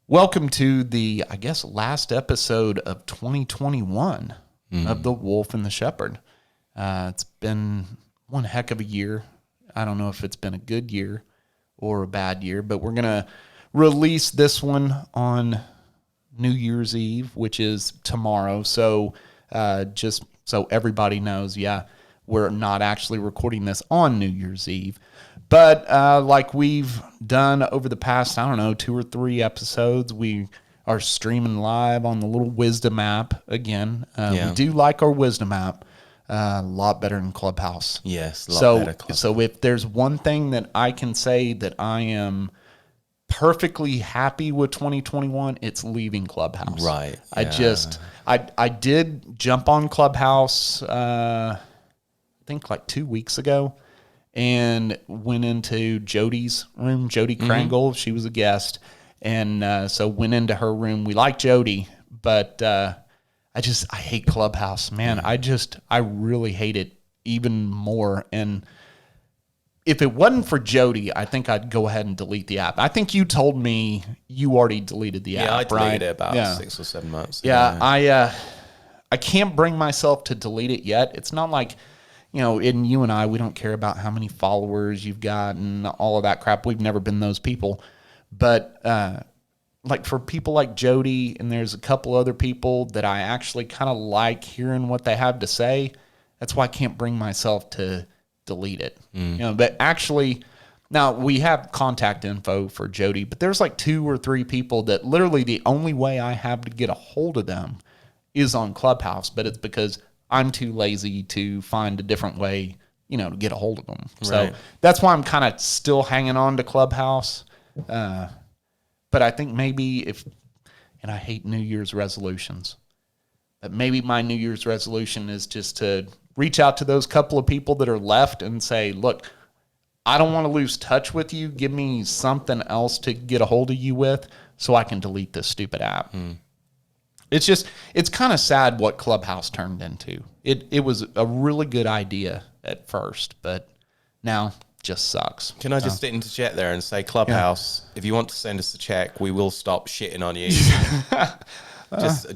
Welcome to the, I guess, last episode of 2021 of The Wolf and the Shepherd. It's been one heck of a year. I don't know if it's been a good year or a bad year, but we're going to release this one on New Year's Eve, which is tomorrow. So just so everybody knows, we're not actually recording this on New Year's Eve. But like we've done over the past, 2 or 3 episodes, we are streaming live on the little Wisdom app again. We do like our Wisdom app a lot better than Clubhouse. Yes, a lot better. Clubhouse. So if there's one thing that I can say that I am perfectly happy with 2021, it's leaving Clubhouse. Right. Yeah. I did jump on Clubhouse, I think like 2 weeks ago. And went into Jody's room, Jody Krangle. She was a guest. And so went into her room. We like Jody, but I hate Clubhouse, man. I really hate it even more. And if it wasn't for Jody, I think I'd go ahead and delete the app. I think you told me you already deleted the app, right? Yeah, I deleted it about 6 or 7 months ago. Yeah, I can't bring myself to delete it yet. It's not like... in you and I, we don't care about how many followers you've got and all of that crap. We've never been those people. But like for people like Jody, and there's a couple other people that I actually kind of like hearing what they have to say. That's why I can't bring myself to delete it. But actually, now we have contact info for Jody, but there's like 2 or 3 people that literally the only way I have to get a hold of them is on Clubhouse, but it's because I'm too lazy to find a different way, to get a hold of them. Right. So that's why I'm kind of still hanging on to Clubhouse. But I think maybe and I hate New Year's resolutions, but maybe my New Year's resolution is just to reach out to those couple of people that are left and say, look, I don't want to lose touch with you. Give me something else to get a hold of you with so I can delete this stupid app. It's kind of sad what Clubhouse turned into. It was a really good idea at first, but now just sucks. Can I just interject there and say, Clubhouse, if you want to send us a check, we will stop shitting on you.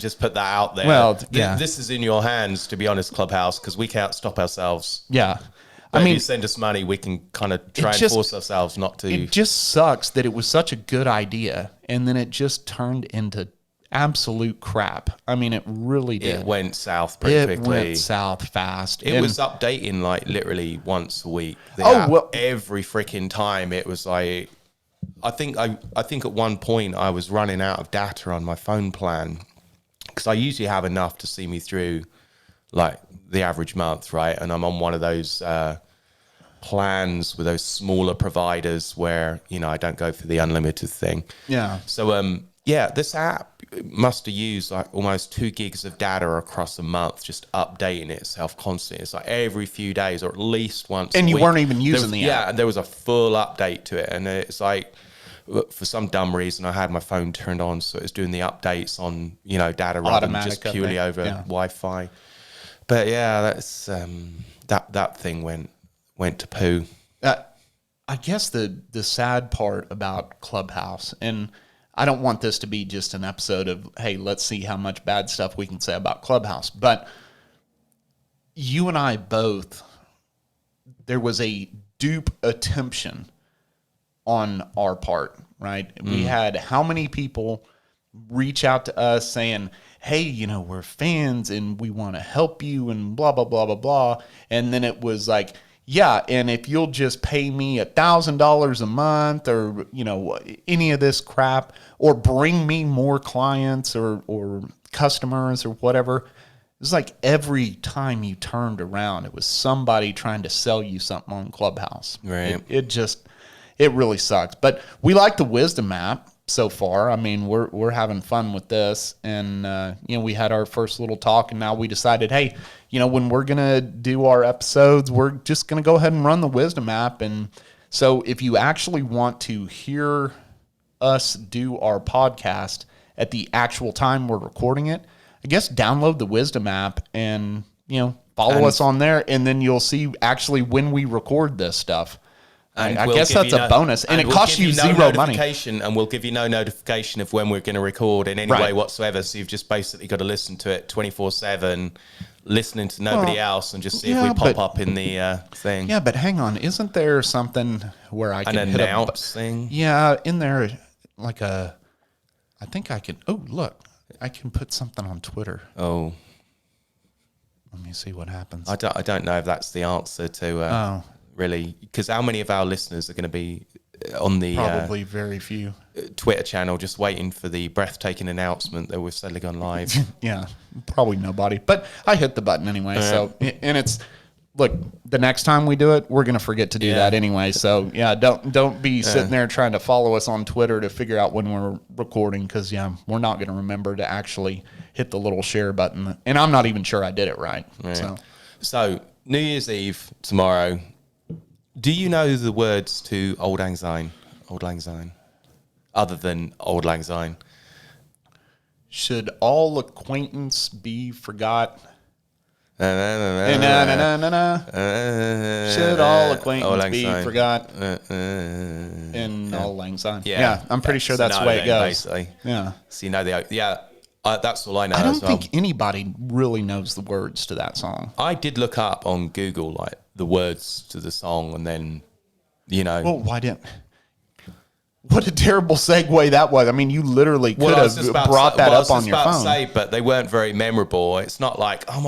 just put that out there. Well, this is in your hands, to be honest, Clubhouse, because we can't stop ourselves. Yeah. But if you send us money, we can kind of try and force ourselves not to. It just sucks that it was such a good idea, and then it just turned into absolute crap. I mean, it really did. It went south pretty quickly. It went south fast. It was updating like literally once a week. Every freaking time it was like, I think at one point I was running out of data on my phone plan because I usually have enough to see me through like the average month, right? And I'm on one of those plans with those smaller providers where, I don't go for the unlimited thing. Yeah. So, this app must have used like almost 2 gigs of data across a month, just updating itself constantly. It's like every few days or at least once a week. And you weren't even using the app. Yeah, and there was a full update to it. And it's like, for some dumb reason, I had my phone turned on, so it was doing the updates on, data rather than just purely over Wi-Fi. But yeah, that's that thing went to poo. I guess the sad part about Clubhouse, and I don't want this to be just an episode of, hey, let's see how much bad stuff we can say about Clubhouse. But you and I both, there was a dupe attemption on our part, right? We had how many people reach out to us saying, hey, we're fans and we want to help you and blah, blah, blah, blah, blah. And then it was like, yeah, and if you'll just pay me $1,000 a month or, any of this crap, or bring me more clients or customers or whatever. It's like every time you turned around, it was somebody trying to sell you something on Clubhouse. Right. It really sucks. But we like the Wisdom app so far. I mean, we're having fun with this. And, we had our first little talk, and now we decided, hey, when we're going to do our episodes, we're just going to go ahead and run the Wisdom app. And so if you actually want to hear us do our podcast at the actual time we're recording it, I guess download the Wisdom app and, follow us on there. And then you'll see actually when we record this stuff. I guess that's a bonus, and it costs you zero money. And we'll give you no notification of when we're going to record in any way whatsoever. So you've just basically got to listen to it 24/7, listening to nobody else, and just see if we pop up in the thing. Yeah, but hang on, isn't there something where I can hit announce thing? Yeah, in there, like I think I can. Oh, look, I can put something on Twitter. Oh. Let me see what happens. I don't know if that's the answer to really, because how many of our listeners are going to be on the probably very few Twitter channel just waiting for the breathtaking announcement that we've suddenly gone live? Yeah, probably nobody. But I hit the button anyway. So and it's look, the next time we do it, we're going to forget to do that anyway. So yeah, don't be sitting there trying to follow us on Twitter to figure out when we're recording, because we're not going to remember to actually hit the little share button. And I'm not even sure I did it right. Yeah. So New Year's Eve tomorrow. Do you know the words to Old Lang Syne? Old Lang Syne. Other than Old Lang Syne. Should all acquaintance be forgot? Should all acquaintance be forgot? In Old Lang Syne. Yeah, I'm pretty sure that's the way it goes. Basically. Yeah. So you know that's all I know. I don't think anybody really knows the words to that song. I did look up on Google like the words to the song, and then Well, why didn't? What a terrible segue that was. I mean, you literally could have brought that up on your phone. But they weren't very memorable. It's not like, oh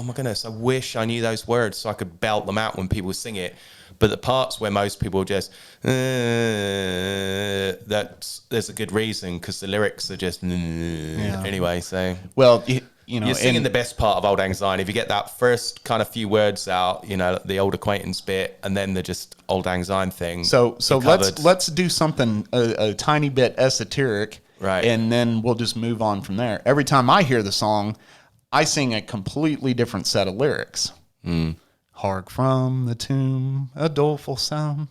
my goodness, I wish I knew those words so I could belt them out when people sing it. But the parts where most people just, there's a good reason, because the lyrics are just, anyway. So, well, you're singing the best part of Old Lang Syne. If you get that first kind of few words out, the old acquaintance bit, and then the just Old Lang Syne thing. So let's do something a tiny bit esoteric, right? And then we'll just move on from there. Every time I hear the song, I sing a completely different set of lyrics. Hark from the tomb, a doleful sound.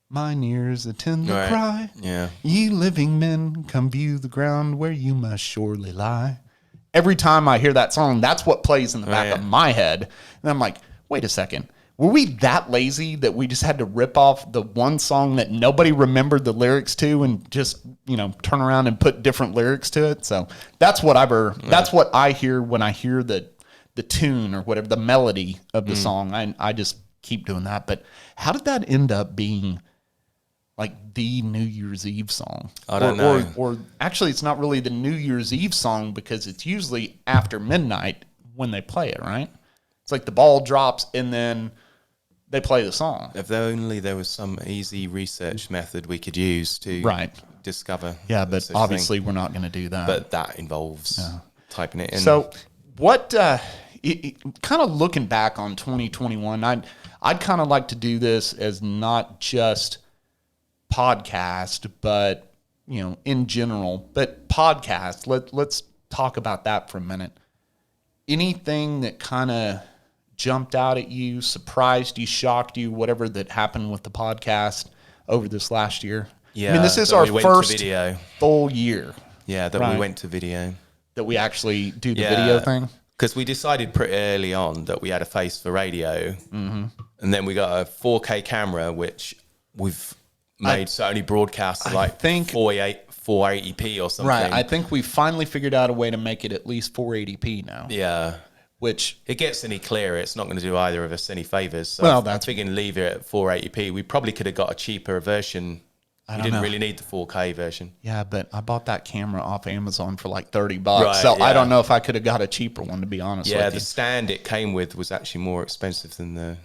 Mine ears attend the cry. Yeah. Ye living men, come view the ground where you must surely lie. Every time I hear that song, that's what plays in the back of my head. And I'm like, wait a second. Were we that lazy that we just had to rip off the one song that nobody remembered the lyrics to and just, turn around and put different lyrics to it? So that's what that's what I hear when I hear the tune or whatever, the melody of the song. I just keep doing that. But how did that end up being like the New Year's Eve song? I don't know. Or actually, it's not really the New Year's Eve song, because it's usually after midnight when they play it, right? It's like the ball drops and then they play the song. If only there was some easy research method we could use to discover. Yeah, but obviously we're not going to do that. But that involves typing it in. So what... kind of looking back on 2021, I'd kind of like to do this as not just podcast, but in general. But podcast, let's talk about that for a minute. Anything that kind of jumped out at you, surprised you, shocked you, whatever that happened with the podcast over this last year? Yeah, I mean, this is our first full year. Yeah, that we went to video. That we actually do the video thing. Because we decided pretty early on that we had a face for radio, and then we got a 4K camera, which we've made so only broadcasts like 480p or something. Right. I think we finally figured out a way to make it at least 480p now. Yeah. Which it gets any clearer. It's not going to do either of us any favors. So that's figuring leave it at 480p. We probably could have got a cheaper version. You didn't really need the 4K version. Yeah, but I bought that camera off Amazon for like $30. So I don't know if I could have got a cheaper one, to be honest with you. Yeah, the stand it came with was actually more expensive than the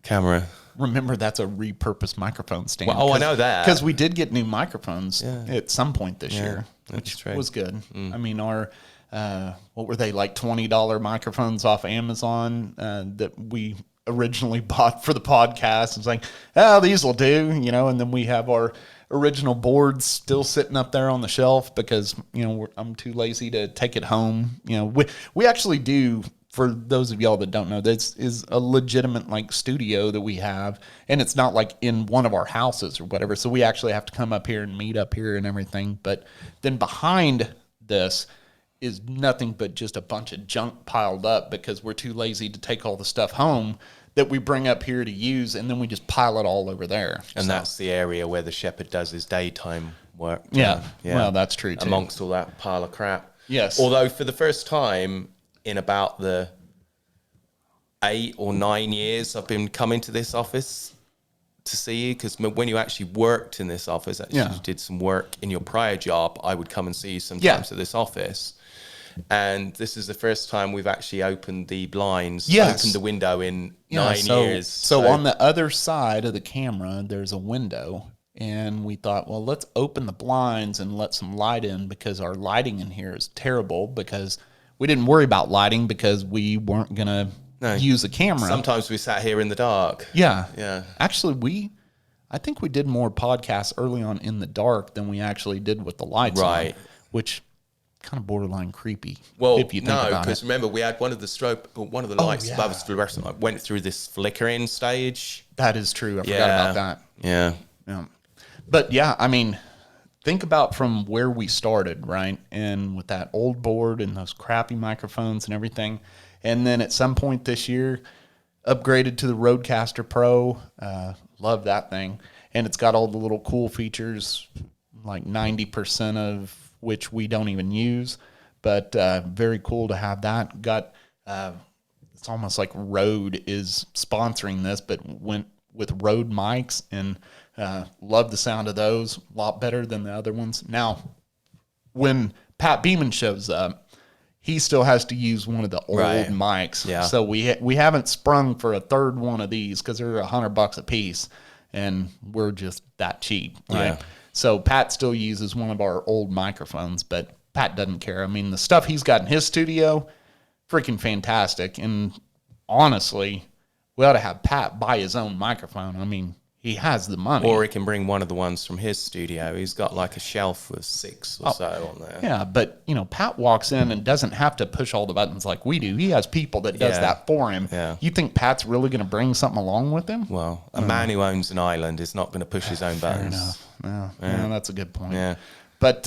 camera. Remember, that's a repurposed microphone stand. Well, I know that. Because we did get new microphones at some point this year, which was good. I mean, our, what were they, like $20 microphones off Amazon that we originally bought for the podcast. It's like, these will do, and then we have our original boards still sitting up there on the shelf because, I'm too lazy to take it home. We actually do, for those of y'all that don't know, this is a legitimate like studio that we have, and it's not like in one of our houses or whatever. So we actually have to come up here and meet up here and everything. But then behind this is nothing but just a bunch of junk piled up because we're too lazy to take all the stuff home that we bring up here to use, and then we just pile it all over there. And that's the area where the shepherd does his daytime work. Yeah. Well, that's true too. Amongst all that pile of crap. Yes. Although for the first time in about the 8 or 9 years I've been coming to this office to see you, because when you actually worked in this office, you did some work in your prior job, I would come and see you sometimes at this office. And this is the first time we've actually opened the blinds, opened the window in 9 years. So on the other side of the camera, there's a window. And we thought, well, let's open the blinds and let some light in, because our lighting in here is terrible, because we didn't worry about lighting because we weren't going to use a camera. Sometimes we sat here in the dark. Yeah. Yeah. Actually, I think we did more podcasts early on in the dark than we actually did with the lights on, which kind of borderline creepy. Well, if you think about it. Because remember, we had one of the lights above us fluorescent went through this flickering stage. That is true. I forgot about that. Yeah. Yeah. But yeah, I mean, think about from where we started, right? And with that old board and those crappy microphones and everything. And then at some point this year, upgraded to the Rodecaster Pro. Love that thing. And it's got all the little cool features, like 90% of which we don't even use. But very cool to have that. It's almost like Rode is sponsoring this, but went with Rode mics, and love the sound of those. A lot better than the other ones. Now, when Pat Beeman shows up, he still has to use one of the old mics. Yeah. So we haven't sprung for a third one of these because they're $100 a piece, and we're just that cheap, right? Yeah. So Pat still uses one of our old microphones, but Pat doesn't care. I mean, the stuff he's got in his studio, freaking fantastic. And honestly, we ought to have Pat buy his own microphone. I mean, he has the money. Or he can bring one of the ones from his studio. He's got like a shelf with 6 or so on there. Yeah, but, Pat walks in and doesn't have to push all the buttons like we do. He has people that does that for him. Yeah. You think Pat's really going to bring something along with him? Well, a man who owns an island is not going to push his own buttons. Fair enough. Yeah, that's a good point. Yeah. But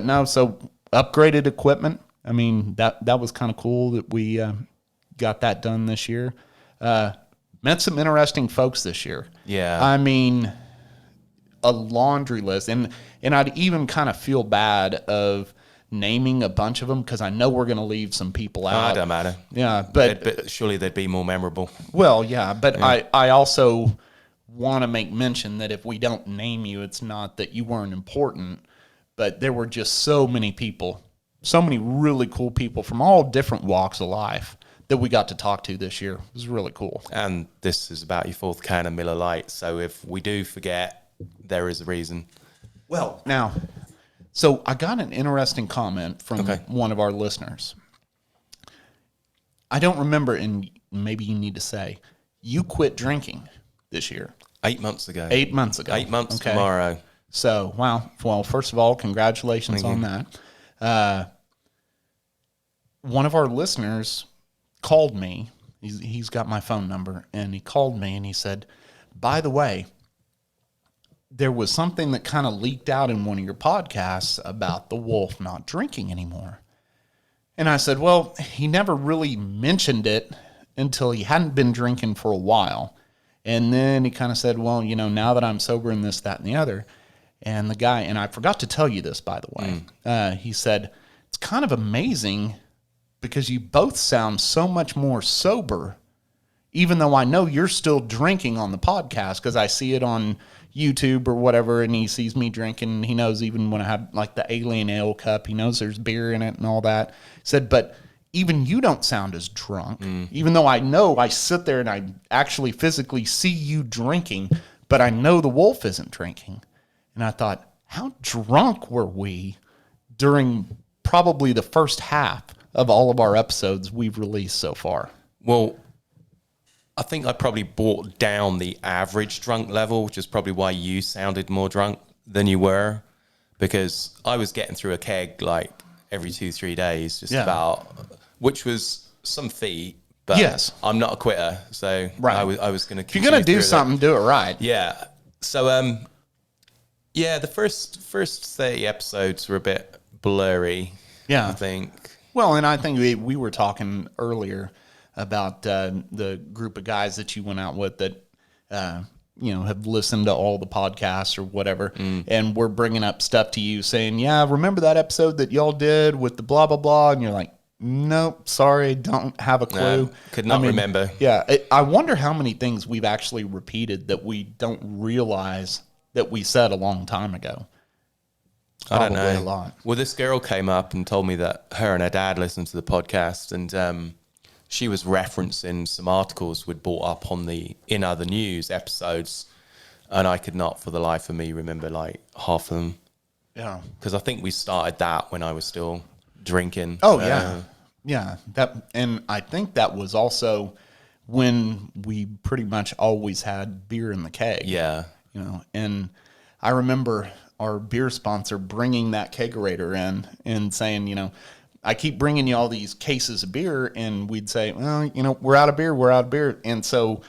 no, so upgraded equipment. I mean, that was kind of cool that we got that done this year. Met some interesting folks this year. Yeah. I mean, a laundry list. And I'd even kind of feel bad of naming a bunch of them because I know we're going to leave some people out. It don't matter. Yeah, but surely they'd be more memorable. Well, yeah, but yeah. I also want to make mention that if we don't name you, it's not that you weren't important, but there were just so many people, so many really cool people from all different walks of life that we got to talk to this year. It was really cool. And this is about your 4th can of Miller Lite, so if we do forget, there is a reason. Well, now, so I got an interesting comment from one of our listeners. I don't remember, and maybe you need to say, you quit drinking this year. 8 months ago. 8 months ago. 8 months tomorrow. So, wow. Well, first of all, congratulations on that. One of our listeners called me. He's got my phone number, and he called me and he said, by the way, there was something that kind of leaked out in one of your podcasts about the wolf not drinking anymore. And I said, well, he never really mentioned it until he hadn't been drinking for a while. And then he kind of said, well, now that I'm sober and this, that, and the other. And the guy, and I forgot to tell you this, by the way, he said, it's kind of amazing because you both sound so much more sober, even though I know you're still drinking on the podcast because I see it on YouTube or whatever, and he sees me drinking. He knows even when I have like the alien ale cup, he knows there's beer in it and all that. He said, but even you don't sound as drunk, even though I know I sit there and I actually physically see you drinking, but I know the wolf isn't drinking. And I thought, how drunk were we during probably the first half of all of our episodes we've released so far? Well, I think I probably brought down the average drunk level, which is probably why you sounded more drunk than you were, because I was getting through a keg like every 2-3 days, about, which was some feat, but yes. I'm not a quitter, so I was going to. If you're going to do something, do it right. Yeah. So, the first 30 episodes were a bit blurry. Yeah, I think. Well, and I think we were talking earlier. about the group of guys that you went out with that, have listened to all the podcasts or whatever, and we're bringing up stuff to you saying, yeah, remember that episode that y'all did with the blah, blah, blah, and you're like, nope, sorry, don't have a clue. Could not remember. Yeah, I wonder how many things we've actually repeated that we don't realize that we said a long time ago. Probably I don't know. A lot. Well, this girl came up and told me that her and her dad listened to the podcast, and she was referencing some articles we'd brought up on the In Other News episodes, and I could not for the life of me remember like half of them. Yeah. Because I think we started that when I was still drinking. Oh, yeah. Yeah. And I think that was also when we pretty much always had beer in the keg. Yeah. And I remember our beer sponsor bringing that kegerator in and saying, I keep bringing you all these cases of beer, and we'd say, well, we're out of beer. And so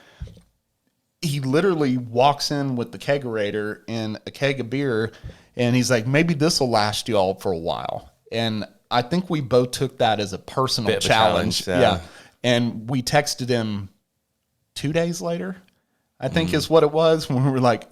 he literally walks in with the kegerator and a keg of beer, and he's like, maybe this will last you all for a while. And I think we both took that as a personal challenge. Yeah. And we texted him 2 days later, I think is what it was, when we were like,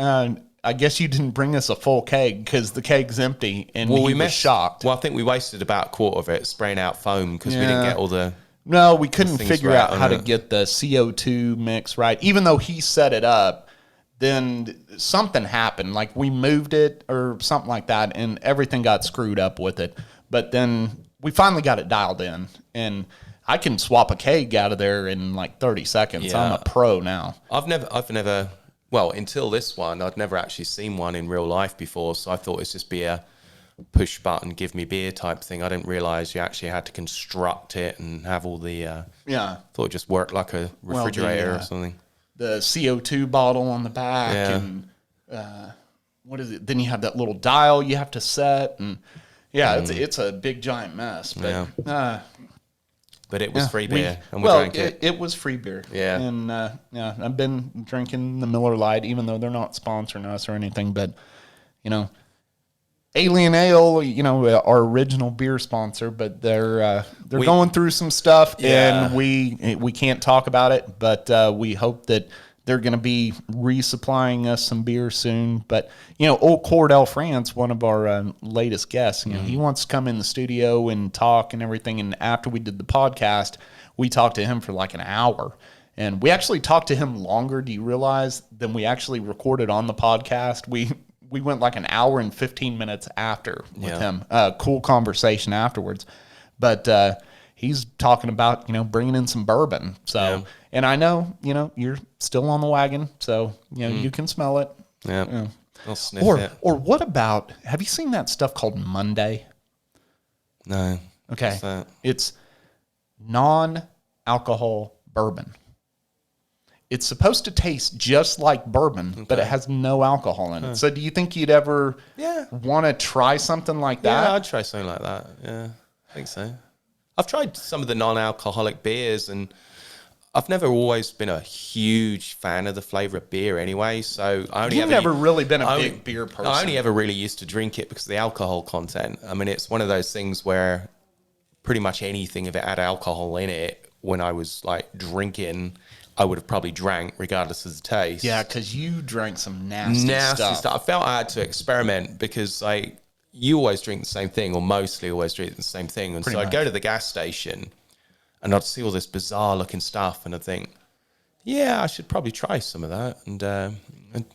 I guess you didn't bring us a full keg because the keg's empty, and he was shocked. Well, I think we wasted about a quarter of it spraying out foam because we didn't get all the... No, we couldn't figure out how to get the CO2 mix right. Even though he set it up, then something happened. Like we moved it or something like that, and everything got screwed up with it. But then we finally got it dialed in, and I can swap a keg out of there in like 30 seconds. Yeah. I'm a pro now. I've never... Well, until this one, I'd never actually seen one in real life before, so I thought it's just be a push button, give me beer type thing. I didn't realize you actually had to construct it and have all the... yeah. Thought it just worked like a refrigerator or something. The CO2 bottle on the back, and what is it? Then you have that little dial you have to set, and it's a big giant mess. But but it was free beer, and we drank it. It was free beer. Yeah. And, I've been drinking the Miller Lite, even though they're not sponsoring us or anything. But, Alien Ale, our original beer sponsor, but they're going through some stuff, and we can't talk about it. But we hope that they're going to be resupplying us some beer soon. But, old Cordell France, one of our latest guests, he wants to come in the studio and talk and everything. And after we did the podcast, we talked to him for like an hour. And we actually talked to him longer, do you realize, than we actually recorded on the podcast. We went like an hour and 15 minutes after with him. Cool conversation afterwards. But he's talking about, bringing in some bourbon. So, and I know, you're still on the wagon, so, you can smell it. Yeah. I'll sniff it. Or what about, have you seen that stuff called Monday? No. Okay. What's that? It's non-alcohol bourbon. It's supposed to taste just like bourbon, but it has no alcohol in it. So do you think you'd ever want to try something like that? Yeah, I'd try something like that. Yeah, I think so. I've tried some of the non-alcoholic beers, and I've never always been a huge fan of the flavor of beer anyway. So You've never really been a big beer person. I only ever really used to drink it because of the alcohol content. I mean, it's one of those things where pretty much anything, if it had alcohol in it, when I was like drinking, I would have probably drank regardless of the taste. Yeah, because you drank some nasty stuff. I felt I had to experiment because you always drink the same thing, or mostly always drink the same thing. And so I'd go to the gas station and I'd see all this bizarre looking stuff, and I'd think, yeah, I should probably try some of that, and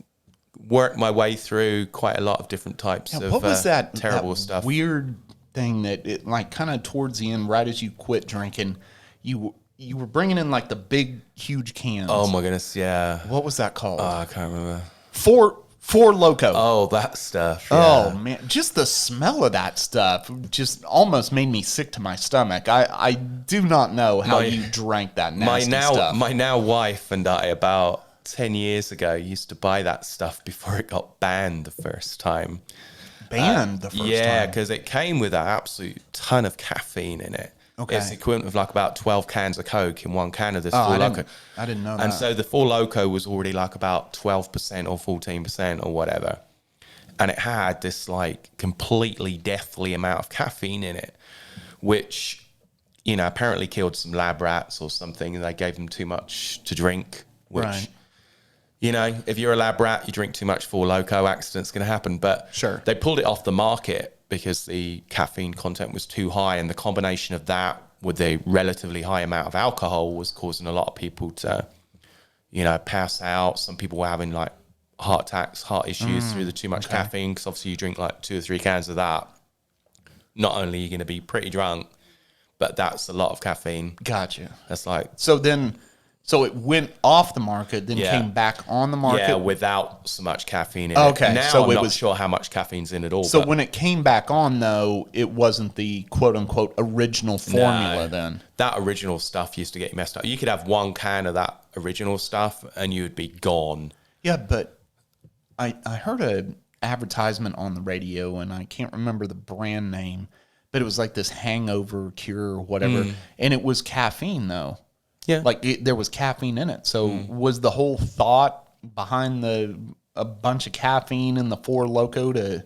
work my way through quite a lot of different types of what was that terrible stuff. Weird thing that it like kind of towards the end, right as you quit drinking, you were bringing in like the big, huge cans. Oh my goodness, yeah. What was that called? Oh, I can't remember. Four Loko. Oh, that stuff. Yeah. Oh man, just the smell of that stuff just almost made me sick to my stomach. I do not know how you drank that nasty stuff. My now wife and I, about 10 years ago, used to buy that stuff before it got banned the first time. The first time? Yeah, because it came with an absolute ton of caffeine in it. Okay. It's the equivalent of like about 12 cans of Coke in one can of this Four Loko. I didn't know that. And so the Four Loko was already like about 12% or 14% or whatever. And it had this like completely deathly amount of caffeine in it, which apparently killed some lab rats or something, and they gave them too much to drink, which, Right. If you're a lab rat, you drink too much Four Loko, accident's going to happen. But Sure. they pulled it off the market because the caffeine content was too high, and the combination of that with a relatively high amount of alcohol was causing a lot of people to, pass out. Some people were having like heart attacks, heart issues through the too much caffeine, because obviously you drink like 2 or 3 cans of that. Not only are you going to be pretty drunk, but that's a lot of caffeine. Gotcha. That's like... So it went off the market, then came back on the market? Yeah, without so much caffeine in okay. it. Now So I'm not sure how much caffeine's in it all. So when it came back on, though, it wasn't the quote-unquote original formula then? That original stuff used to get you messed up. You could have 1 can of that original stuff and you would be gone. Yeah, but I heard an advertisement on the radio, and I can't remember the brand name, but it was like this hangover cure or whatever, and it was caffeine, though. Yeah. Like there was caffeine in it. So was the whole thought behind a bunch of caffeine in the Four Loko to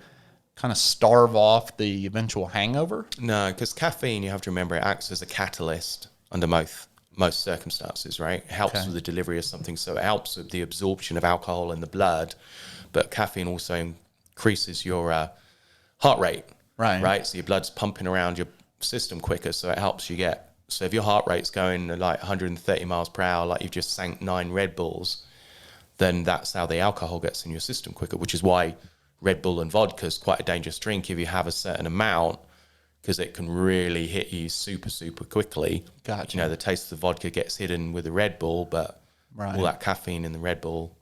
kind of starve off the eventual hangover? No, because caffeine, you have to remember, it acts as a catalyst under most circumstances, right? It helps with the delivery of something, so it helps with the absorption of alcohol in the blood. But caffeine also increases your heart rate, right? So your blood's pumping around your system quicker, so it helps you get... So if your heart rate's going at like 130 miles per hour, like you've just sank 9 Red Bulls, then that's how the alcohol gets in your system quicker, which is why Red Bull and vodka is quite a dangerous drink if you have a certain amount, because it can really hit you super, super quickly. Gotcha. The taste of the vodka gets hidden with the Red Bull, but all that caffeine in the Red Bull.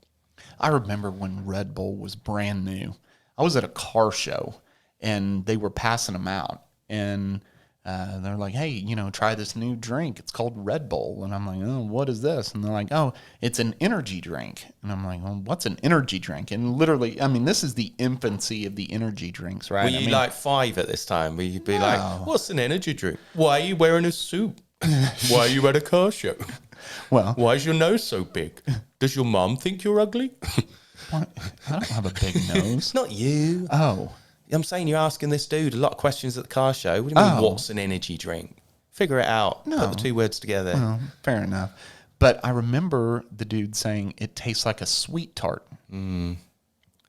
I remember when Red Bull was brand new. I was at a car show, and they were passing them out, and... they're like, hey, try this new drink. It's called Red Bull. And I'm like, oh, what is this? And they're like, oh, it's an energy drink. And I'm like, well, what's an energy drink? And literally, I mean, this is the infancy of the energy drinks, right? Were you like 5 at this time? Will you be like, what's an energy drink? Why are you wearing a suit? Why are you at a car show? Well, why is your nose so big? Does your mom think you're ugly? What? I don't have a big nose. Not you. Oh. I'm saying you're asking this dude a lot of questions at the car show. What do you mean, what's an energy drink? Figure it out. No. Put the 2 words together. Well, fair enough. But I remember the dude saying it tastes like a sweet tart. I don't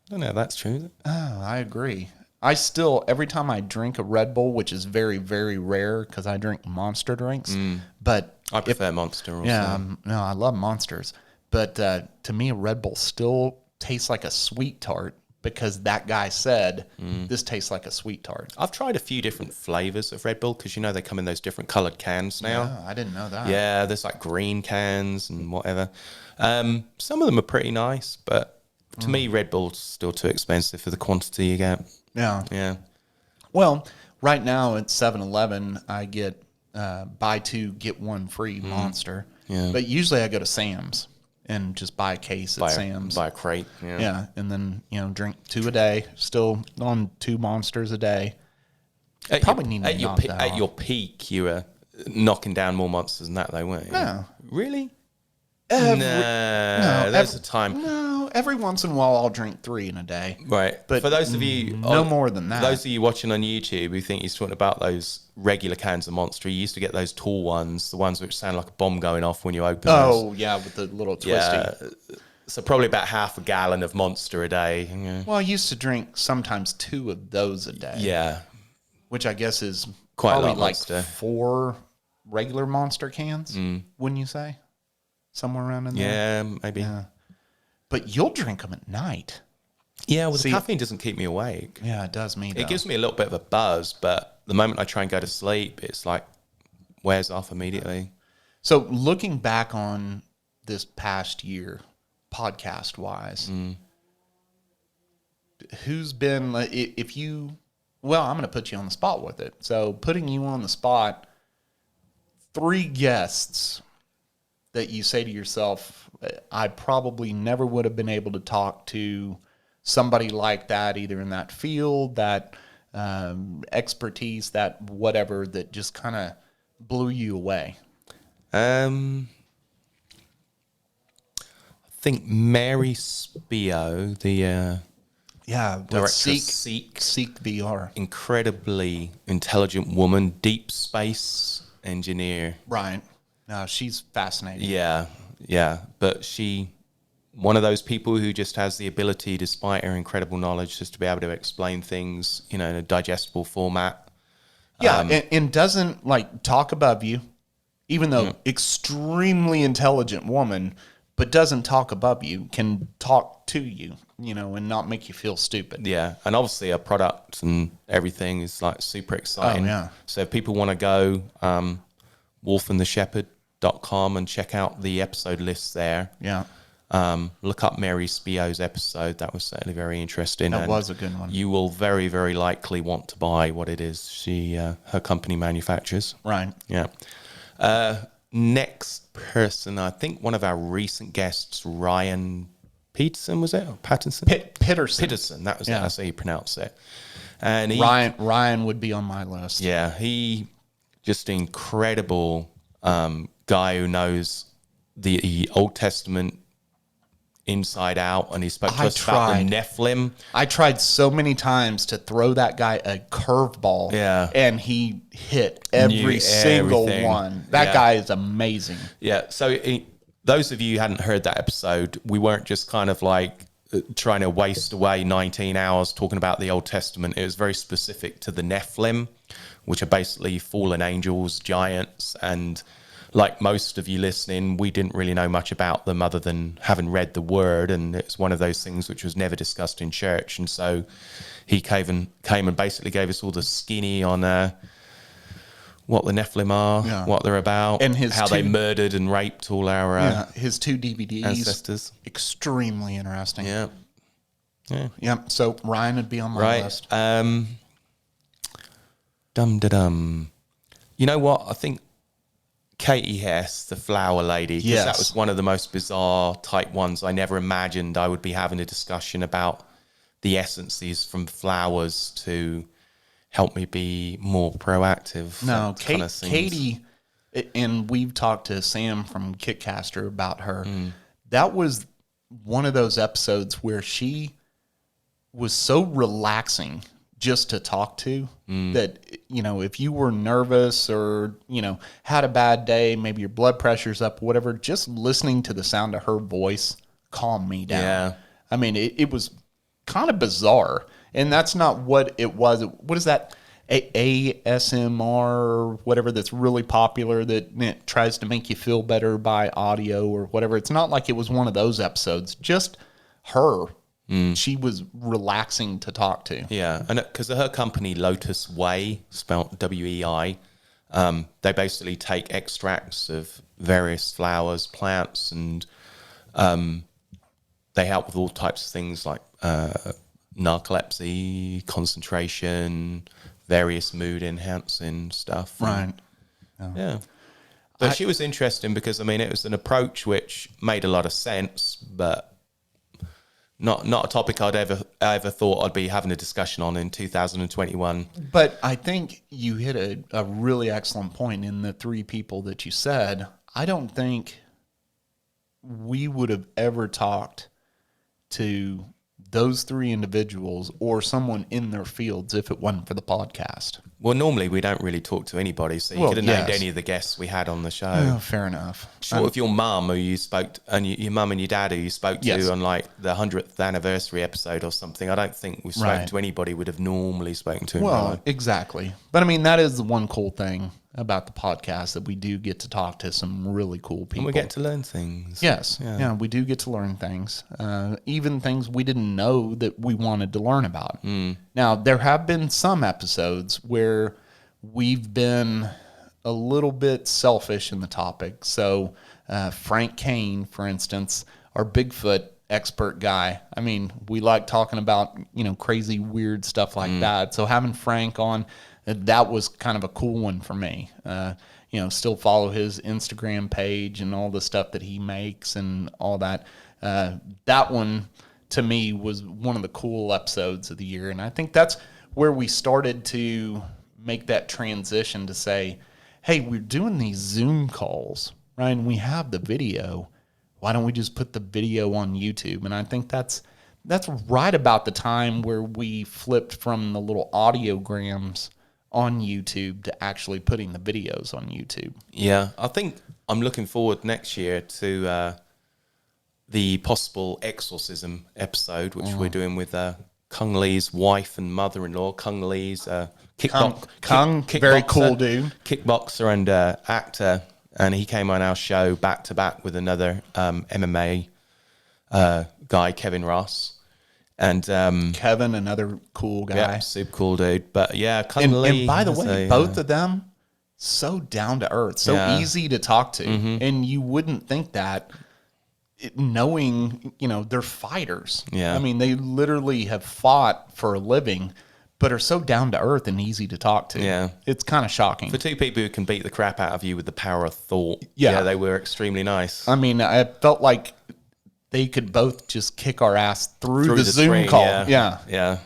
know if that's true, is it? Oh, I agree. I still, every time I drink a Red Bull, which is very, very rare because I drink Monster drinks, but... I prefer Monster also. Yeah, no, I love Monsters. But to me, a Red Bull still tastes like a sweet tart, because that guy said, this tastes like a sweet tart. I've tried a few different flavors of Red Bull, because they come in those different colored cans now. Yeah, I didn't know that. Yeah, there's like green cans and whatever. Some of them are pretty nice, but to me, Red Bull's still too expensive for the quantity you get. Yeah. Well, right now at 7-Eleven, I get buy 2, get 1 free Monster. Yeah. But usually I go to Sam's and just buy a case at Sam's. Buy a crate. Yeah, and then, drink 2 a day. Still on 2 Monsters a day. Probably need to knock that off. At your peak, you were knocking down more Monsters than that, though, weren't you? No. Really? No, there's a time. No, every once in a while I'll drink 3 in a day. Right. But for those of you... no more than that. Those of you watching on YouTube who think he's talking about those regular cans of Monster, you used to get those tall ones, the ones which sound like a bomb going off when you open those. Oh, yeah, with the little twisty. Yeah. So probably about half a gallon of Monster a day. Yeah. Well, I used to drink sometimes 2 of those a day. Yeah. Which I guess is quite probably a lot, like Monster. 4 regular Monster cans, wouldn't you say? Somewhere around in there? Yeah, maybe. Yeah. But you'll drink them at night. Yeah, well, the caffeine doesn't keep me awake. Yeah, it does me, though. It gives me a little bit of a buzz, but the moment I try and go to sleep, it's like wears off immediately. So looking back on this past year, podcast-wise, who's been, if you, well, I'm going to put you on the spot with it. So putting you on the spot, 3 guests that you say to yourself, I probably never would have been able to talk to somebody like that, either in that field, that expertise, that whatever, that just kind of blew you away? I think Mary Spio, the director of Seek VR. Incredibly intelligent woman, deep space engineer. Right. No, she's fascinating. Yeah. But one of those people who just has the ability, despite her incredible knowledge, just to be able to explain things, in a digestible format. Yeah, and doesn't like talk above you, even though extremely intelligent woman, but doesn't talk above you, can talk to you, and not make you feel stupid. Yeah, and obviously our product and everything is like super exciting. Oh, yeah. So if people want to go, wolfandtheshepherd.com and check out the episode list there. Yeah. Look up Mary Spio's episode. That was certainly very interesting. That was a good one. You will very, very likely want to buy what it is her company manufactures. Right. Yeah. Next person, I think one of our recent guests, Ryan Peterson, was it? Or Pattinson? Peterson. That was that's how you pronounce it. And Ryan would be on my list. Yeah, he just incredible guy who knows the Old Testament inside out, and he spoke to us about the Nephilim. I tried so many times to throw that guy a curveball, and he hit every single one. That guy is amazing. Yeah, so those of you who hadn't heard that episode, we weren't just kind of like trying to waste away 19 hours talking about the Old Testament. It was very specific to the Nephilim, which are basically fallen angels, giants, and like most of you listening, we didn't really know much about them other than having read the word, and it's one of those things which was never discussed in church. And so he came and basically gave us all the skinny on what the Nephilim are, what they're about, and how they murdered and raped all our his 2 DVDs, ancestors. Extremely interesting. Yeah. So Ryan would be on my list. Dum-da-dum. You know what? I think Katie Hess, the flower lady, because that was one of the most bizarre type ones. I never imagined I would be having a discussion about the essences from flowers to help me be more proactive. No, Katie, and we've talked to Sam from Kitcaster about her. That was one of those episodes where she was so relaxing just to talk to that, if you were nervous or, had a bad day, maybe your blood pressure's up, whatever, just listening to the sound of her voice calmed me down. Yeah. I mean, it was kind of bizarre, and that's not what it was. What is that? ASMR or whatever that's really popular that tries to make you feel better by audio or whatever. It's not like it was one of those episodes. Just her. She was relaxing to talk to. Yeah, and because her company, Lotus Way, spelled WEI, they basically take extracts of various flowers, plants, and they help with all types of things like narcolepsy, concentration, various mood-enhancing stuff. Right. Yeah. But she was interesting because, it was an approach which made a lot of sense, but not a topic I'd ever thought I'd be having a discussion on in 2021. But I think you hit a really excellent point in the 3 people that you said. I don't think we would have ever talked to those 3 individuals or someone in their fields if it wasn't for the podcast. Well, normally we don't really talk to anybody, so you could have named any of the guests we had on the show. Oh, fair enough. Short of your mum, who you spoke to, and your mum and your dad, who you spoke to on like the 100th anniversary episode or something. I don't think we've spoken to anybody we'd have normally spoken to. Well, exactly. But that is the one cool thing about the podcast, that we do get to talk to some really cool people. And we get to learn things. Yes. Yeah, we do get to learn things. Even things we didn't know that we wanted to learn about. Now, there have been some episodes where we've been a little bit selfish in the topic. So Frank Kane, for instance, our Bigfoot expert guy. We like talking about, crazy, weird stuff like that. So having Frank on, that was kind of a cool one for me. Still follow his Instagram page and all the stuff that he makes and all that. That one, to me, was one of the cool episodes of the year. And I think that's where we started to make that transition to say, hey, we're doing these Zoom calls, right? And we have the video. Why don't we just put the video on YouTube? And I think that's right about the time where we flipped from the little audiograms on YouTube to actually putting the videos on YouTube. Yeah, I think I'm looking forward next year to the possible exorcism episode, which we're doing with Kung Lee's wife and mother-in-law. Kung Lee's Kung, very cool dude, kickboxer and actor, and he came on our show back to back with another MMA guy, Kevin Ross. And Kevin, another cool guy. Yeah, super cool dude. But yeah, Kung Lee. And by the way, both of them, so down to earth, so easy to talk to. And you wouldn't think that, knowing, they're fighters. Yeah. I mean, they literally have fought for a living, but are so down to earth and easy to talk to. Yeah. It's kind of shocking. For two people who can beat the crap out of you with the power of thought. Yeah. They were extremely nice. I mean, I felt like they could both just kick our ass through the Zoom screen, call. Yeah.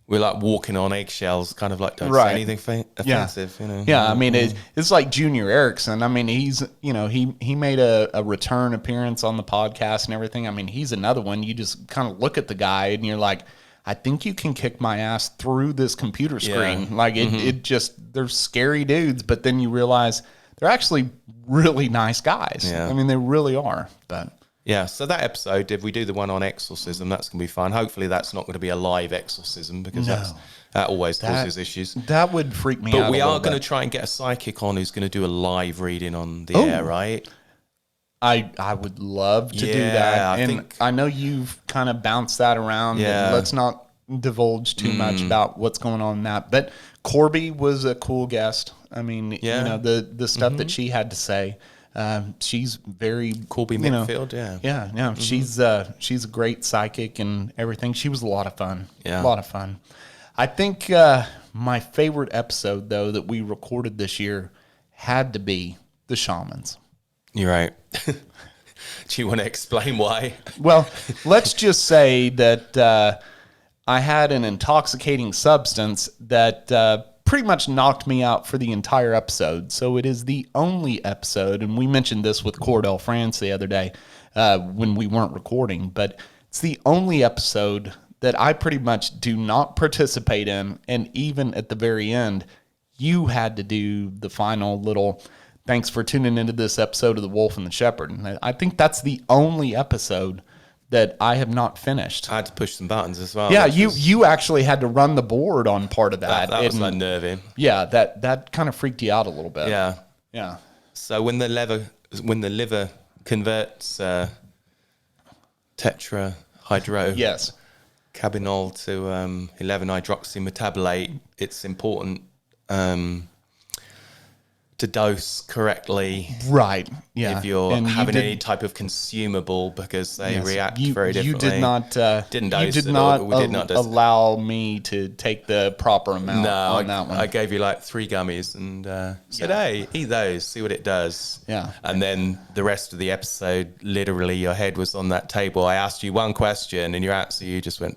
We're like walking on eggshells, kind of like don't say anything offensive, Yeah, I mean, it's like Junior Erickson. I mean, he's, he made a return appearance on the podcast and everything. I mean, he's another one. You just kind of look at the guy and you're like, I think you can kick my ass through this computer screen. Yeah. Like, it just, they're scary dudes, but then you realize they're actually really nice guys. Yeah. I mean, they really are, but... Yeah, so that episode, if we do the one on exorcism, that's going to be fun. Hopefully that's not going to be a live exorcism because that always causes issues. That would freak me out. But we are going to try and get a psychic on who's going to do a live reading on the air, right? I would love to do that. I know you've kind of bounced that around. Yeah. Let's not divulge too much about what's going on in that. But Corby was a cool guest. I mean, the stuff that she had to say. She's very Colby Midfield, she's a great psychic and everything. She was a lot of fun. Yeah. A lot of fun. I think my favorite episode though that we recorded this year had to be the shamans. You're right. Do you want to explain why? Well, let's just say that I had an intoxicating substance that pretty much knocked me out for the entire episode. So it is the only episode, and we mentioned this with Cordell France the other day when we weren't recording, but it's the only episode that I pretty much do not participate in, and even at the very end, you had to do the final little thanks for tuning into this episode of The Wolf and the Shepherd. And I think that's the only episode that I have not finished. I had to push some buttons as well. Yeah, you actually had to run the board on part of that. That was unnerving. Yeah, that kind of freaked you out a little bit. Yeah. So when the liver converts tetrahydro cannabinol to 11-hydroxymetabolate, it's important to dose correctly, right? Yeah, if you're having any type of consumable, because they react very differently. You did not. Didn't dose. You did not allow me to take the proper amount on that one. I gave you like 3 gummies and said, "Hey, eat those, see what it does." Yeah. And then the rest of the episode, literally, your head was on that table. I asked you one question, and your answer, you just went,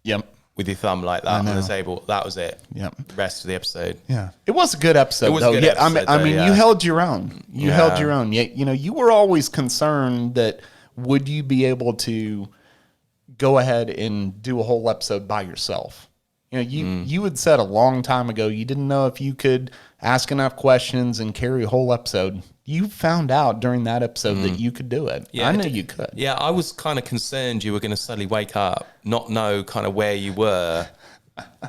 "Yep." With your thumb like that on the table. That was it. Yep. Rest of the episode. Yeah. It was a good episode, though. I mean, you held your own. You held your own. You were always concerned that would you be able to go ahead and do a whole episode by yourself? You had said a long time ago you didn't know if you could ask enough questions and carry a whole episode. You found out during that episode that you could do it. Yeah, I knew you could. Yeah, I was kind of concerned you were going to suddenly wake up, not know kind of where you were,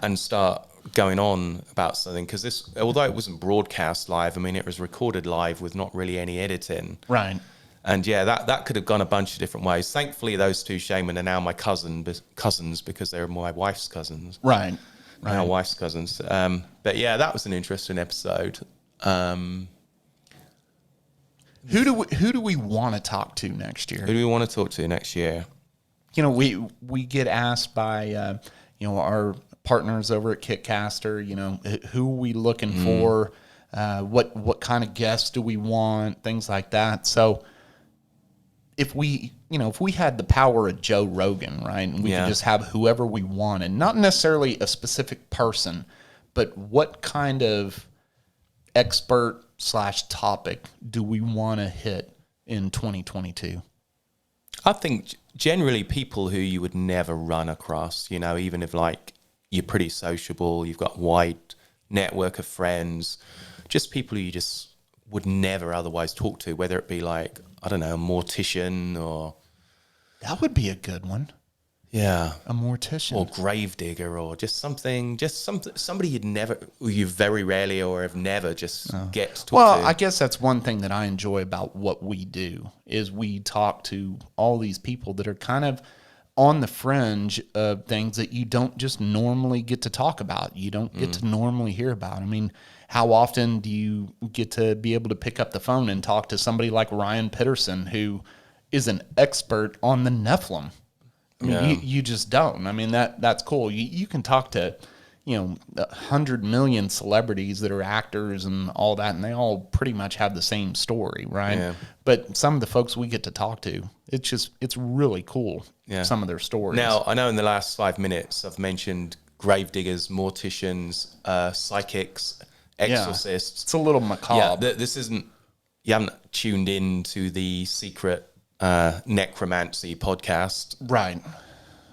and start going on about something. Because this, although it wasn't broadcast live, I mean, it was recorded live with not really any editing. Right. And yeah, that could have gone a bunch of different ways. Thankfully, those 2 shaman are now my cousins because they're my wife's cousins. Right. My wife's cousins. But yeah, that was an interesting episode. Who do we want to talk to next year? Who do we want to talk to next year? We get asked by our partners over at Kitcaster. Who are we looking for? What kind of guests do we want? Things like that. So if we had the power of Joe Rogan, right, and we could just have whoever we wanted, not necessarily a specific person, but what kind of expert/topic do we want to hit in 2022? I think generally people who you would never run across, even if like you're pretty sociable, you've got wide network of friends, just people who you just would never otherwise talk to, whether it be like, I don't know, a mortician or... That would be a good one. Yeah. A mortician. Or gravedigger or somebody you very rarely or have never just get to talk to. Well, I guess that's one thing that I enjoy about what we do is we talk to all these people that are kind of on the fringe of things that you don't just normally get to talk about. You don't get to normally hear about. I mean, how often do you get to be able to pick up the phone and talk to somebody like Ryan Pitterson, who is an expert on the Nephilim? I mean, you just don't. I mean, that's cool. You can talk to, 100 million celebrities that are actors and all that, and they all pretty much have the same story, right? Yeah. But some of the folks we get to talk to, it's really cool, some of their stories. Now, I know in the last 5 minutes I've mentioned gravediggers, morticians, psychics, exorcists. It's a little macabre. Yeah, this isn't, you haven't tuned in to the secret necromancy podcast, right?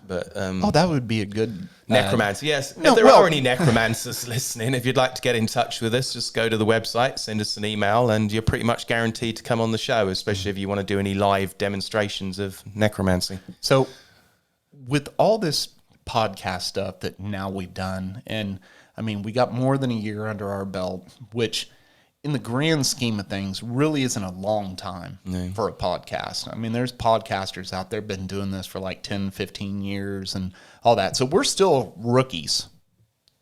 But that would be a good necromancy. Yes, if there are any necromancers listening, if you'd like to get in touch with us, just go to the website, send us an email, and you're pretty much guaranteed to come on the show, especially if you want to do any live demonstrations of necromancy. So, with all this podcast stuff that now we've done, and I mean, we got more than a year under our belt, which, in the grand scheme of things, really isn't a long time for a podcast. I mean, there's podcasters out there been doing this for like 10, 15 years and all that. So we're still rookies,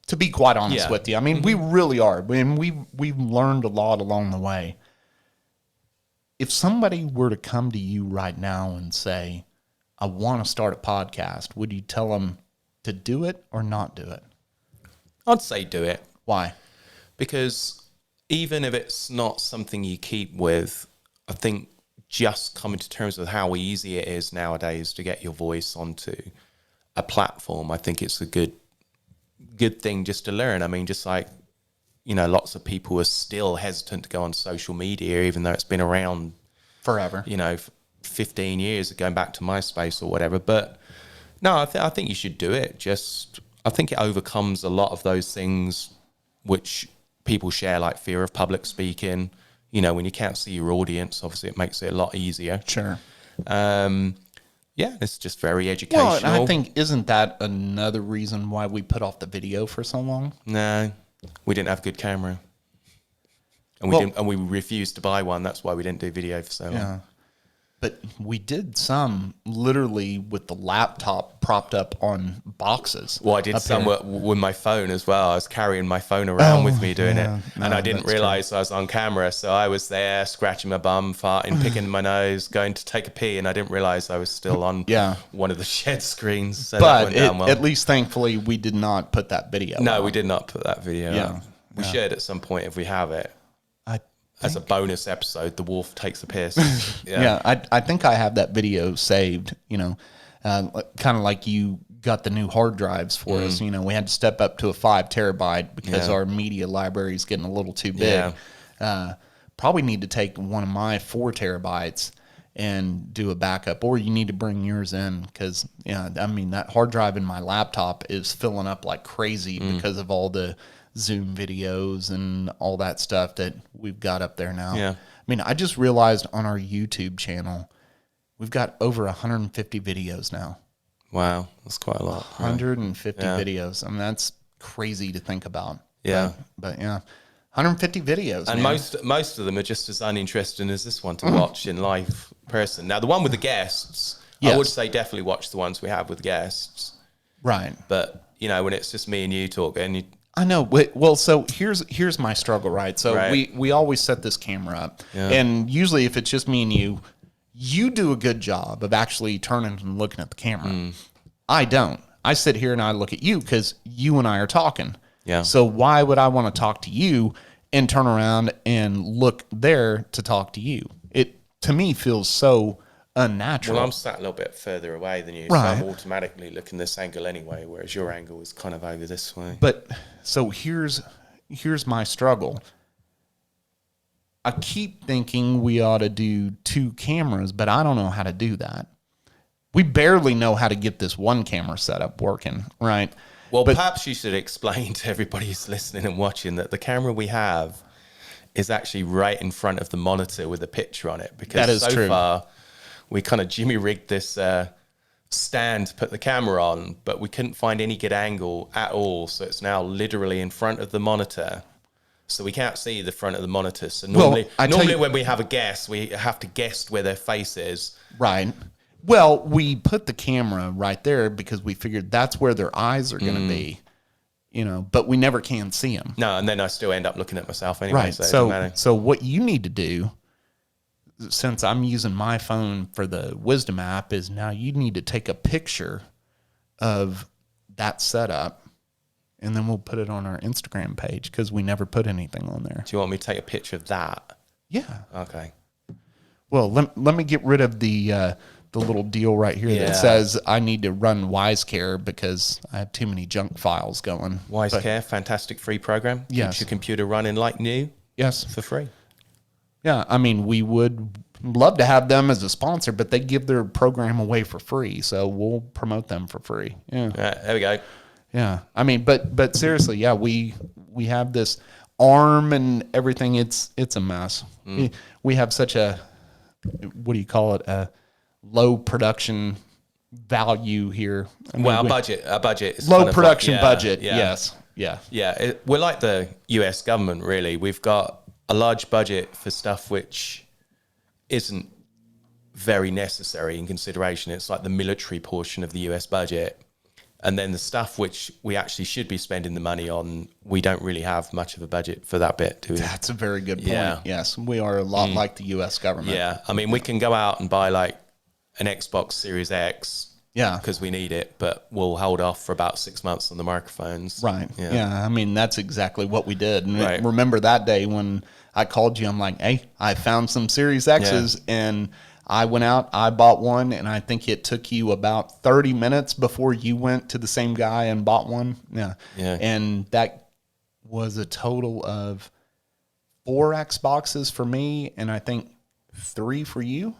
to be quite honest with you. I mean, we really are. I mean, we've learned a lot along the way. If somebody were to come to you right now and say, I want to start a podcast, would you tell them to do it or not do it? I'd say do it. Why? Because even if it's not something you keep with, I think just coming to terms with how easy it is nowadays to get your voice onto a platform, I think it's a good thing just to learn. I mean, just like, lots of people are still hesitant to go on social media, even though it's been around forever, 15 years, going back to MySpace or whatever. But no, I think you should do it. I think it overcomes a lot of those things which people share, like fear of public speaking. When you can't see your audience, obviously it makes it a lot easier. Sure. It's just very educational. Well, and I think, isn't that another reason why we put off the video for so long? No, we didn't have a good camera. And we refused to buy one. That's why we didn't do video for so long. Yeah. But we did some literally with the laptop propped up on boxes. Well, I did some with my phone as well. I was carrying my phone around with me doing it. And I didn't realize I was on camera. So I was there scratching my bum, farting, picking my nose, going to take a pee. And I didn't realize I was still on one of the shed screens. So but at least thankfully we did not put that video we did not put that video on. We should at some point if we have it. As a bonus episode, the wolf takes a piss. I think I have that video saved, kind of like you got the new hard drives for us. We had to step up to a 5 terabyte because our media library is getting a little too big. Probably need to take one of my 4 terabytes and do a backup, or you need to bring yours in because, that hard drive in my laptop is filling up like crazy because of all the Zoom videos and all that stuff that we've got up there now. I mean, I just realized on our YouTube channel, we've got over 150 videos now. Wow. That's quite a lot. 150 videos. I mean, that's crazy to think about. But 150 videos. And most of them are just as uninteresting as this one to watch in live person. Now, the one with the guests, I would say definitely watch the ones we have with guests. Right. But, when it's just me and you talking, I know. Well, so here's my struggle, right? So we always set this camera up, and usually if it's just me and you do a good job of actually turning and looking at the camera. I don't. I sit here and I look at you because you and I are talking. So why would I want to talk to you and turn around and look there to talk to you? It, to me, feels so unnatural. Well, I'm sat a little bit further away than you, so I'm automatically looking this angle anyway, whereas your angle is kind of over this way. But so here's my struggle. I keep thinking we ought to do 2 cameras, but I don't know how to do that. We barely know how to get this one camera setup working, right? Well, perhaps you should explain to everybody who's listening and watching that the camera we have is actually right in front of the monitor with a picture on it. Because that is so true. far, we kind of Jimmy rigged this stand to put the camera on, but we couldn't find any good angle at all. So it's now literally in front of the monitor. So we can't see the front of the monitor. So normally when we have a guest, we have to guess where their face is. Right. Well, we put the camera right there because we figured that's where their eyes are going to be, but we never can see them. No, and then I still end up looking at myself anyway. Right. So it doesn't matter. So what you need to do, since I'm using my phone for the Wisdom app, is now you need to take a picture of that setup, and then we'll put it on our Instagram page because we never put anything on there. Do you want me to take a picture of that? Yeah. Okay. Well, let me get rid of the little deal right here that says I need to run WiseCare because I have too many junk files going. WiseCare, fantastic free program. Yes. Keeps your computer running like new. Yes. For free. Yeah, I mean, we would love to have them as a sponsor, but they give their program away for free, so we'll promote them for free. Yeah, there we go. Yeah, I mean, but seriously, yeah, we have this arm and everything. It's a mess. We have such a, what do you call it, a low production value here. I mean, our budget is low kind of production like, budget. Yeah. Yes, yeah, yeah. We're like the U.S. government, really. We've got a large budget for stuff which isn't very necessary in consideration. It's like the military portion of the US budget. And then the stuff which we actually should be spending the money on, we don't really have much of a budget for that bit, do we? That's a very good point. Yeah. Yes, we are a lot like the US government. Yeah. I mean, we can go out and buy like an Xbox Series X. Yeah. Because we need it, but we'll hold off for about 6 months on the microphones. Right. Yeah. I mean, that's exactly what we did. And right. Remember that day when I called you, I'm like, hey, I found some Series X's and I went out, I bought one, and I think it took you about 30 minutes before you went to the same guy and bought one. Yeah. And that was a total of 4 Xboxes for me, and I think 3 for you.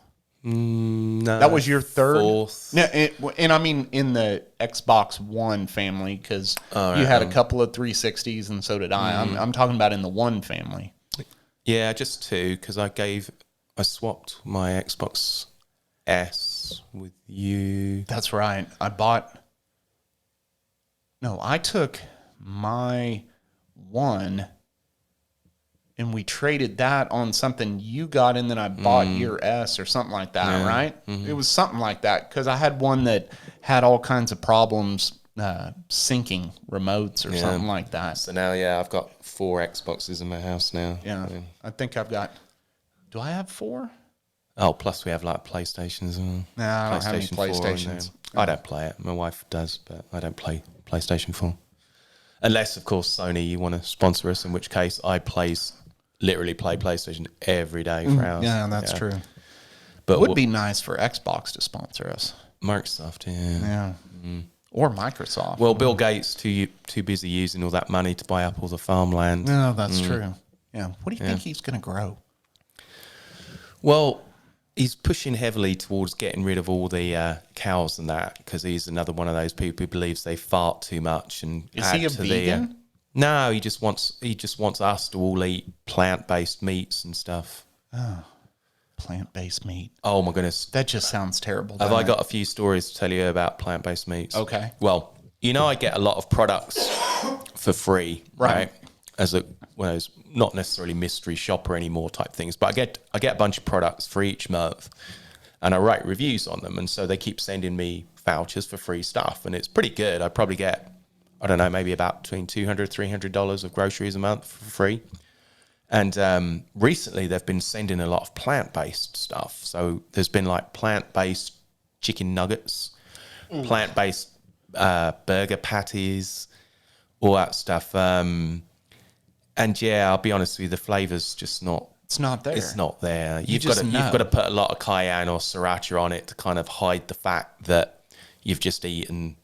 No, that was your third. 4th. No, and I mean in the Xbox One family because you had a couple of 360s and so did I. I'm talking about in the One family. Yeah, just 2 because I swapped my Xbox S with you. That's right. I took my One and we traded that on something you got, and then I bought your S or something like that, right? Mm-hmm. It was something like that because I had one that had all kinds of problems syncing remotes or something like that. So now, I've got 4 Xboxes in my house now. Yeah, I think I've got. Do I have 4? Oh, plus we have like PlayStations. No, I don't have any PlayStations. I don't play it. My wife does, but I don't play PlayStation 4. Unless, of course, Sony, you want to sponsor us, in which case I literally play PlayStation every day for hours. Yeah, that's true. But it would be nice for Xbox to sponsor us. Microsoft, Yeah. Or Microsoft. Well, Bill Gates too busy using all that money to buy up all the farmland. No, that's true. Yeah. What do you think he's going to grow? Well, he's pushing heavily towards getting rid of all the cows and that because he's another one of those people who believes they fart too much and is he a vegan? No, he just wants us to all eat plant-based meats and stuff. Oh, plant-based meat. Oh my goodness, that just sounds terrible. Have I got a few stories to tell you about plant-based meats? Okay. Well, I get a lot of products for free, right? As not necessarily mystery shopper anymore type things, but I get a bunch of products for each month, and I write reviews on them, and so they keep sending me vouchers for free stuff, and it's pretty good. I probably get, I don't know, maybe about between $200, $300 of groceries a month for free. And recently they've been sending a lot of plant-based stuff. So there's been like plant-based chicken nuggets, plant-based burger patties, all that stuff. And I'll be honest with you, the flavor's just not. It's not there. It's not there. You've got to put a lot of cayenne or sriracha on it to kind of hide the fact that you've just eaten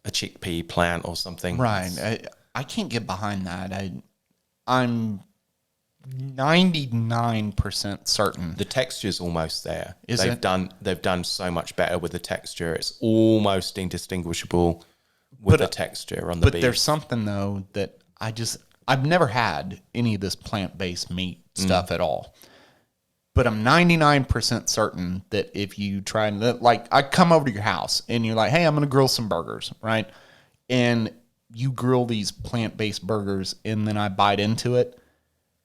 a chickpea plant or something. Right. I can't get behind that. I'm 99% certain. The texture's almost there. They've done so much better with the texture. It's almost indistinguishable with the texture on the beef. But there's something though that I've never had any of this plant-based meat stuff at all. But I'm 99% certain that if you try and, like, I come over to your house and you're like, hey, I'm going to grill some burgers, right? And you grill these plant-based burgers and then I bite into it.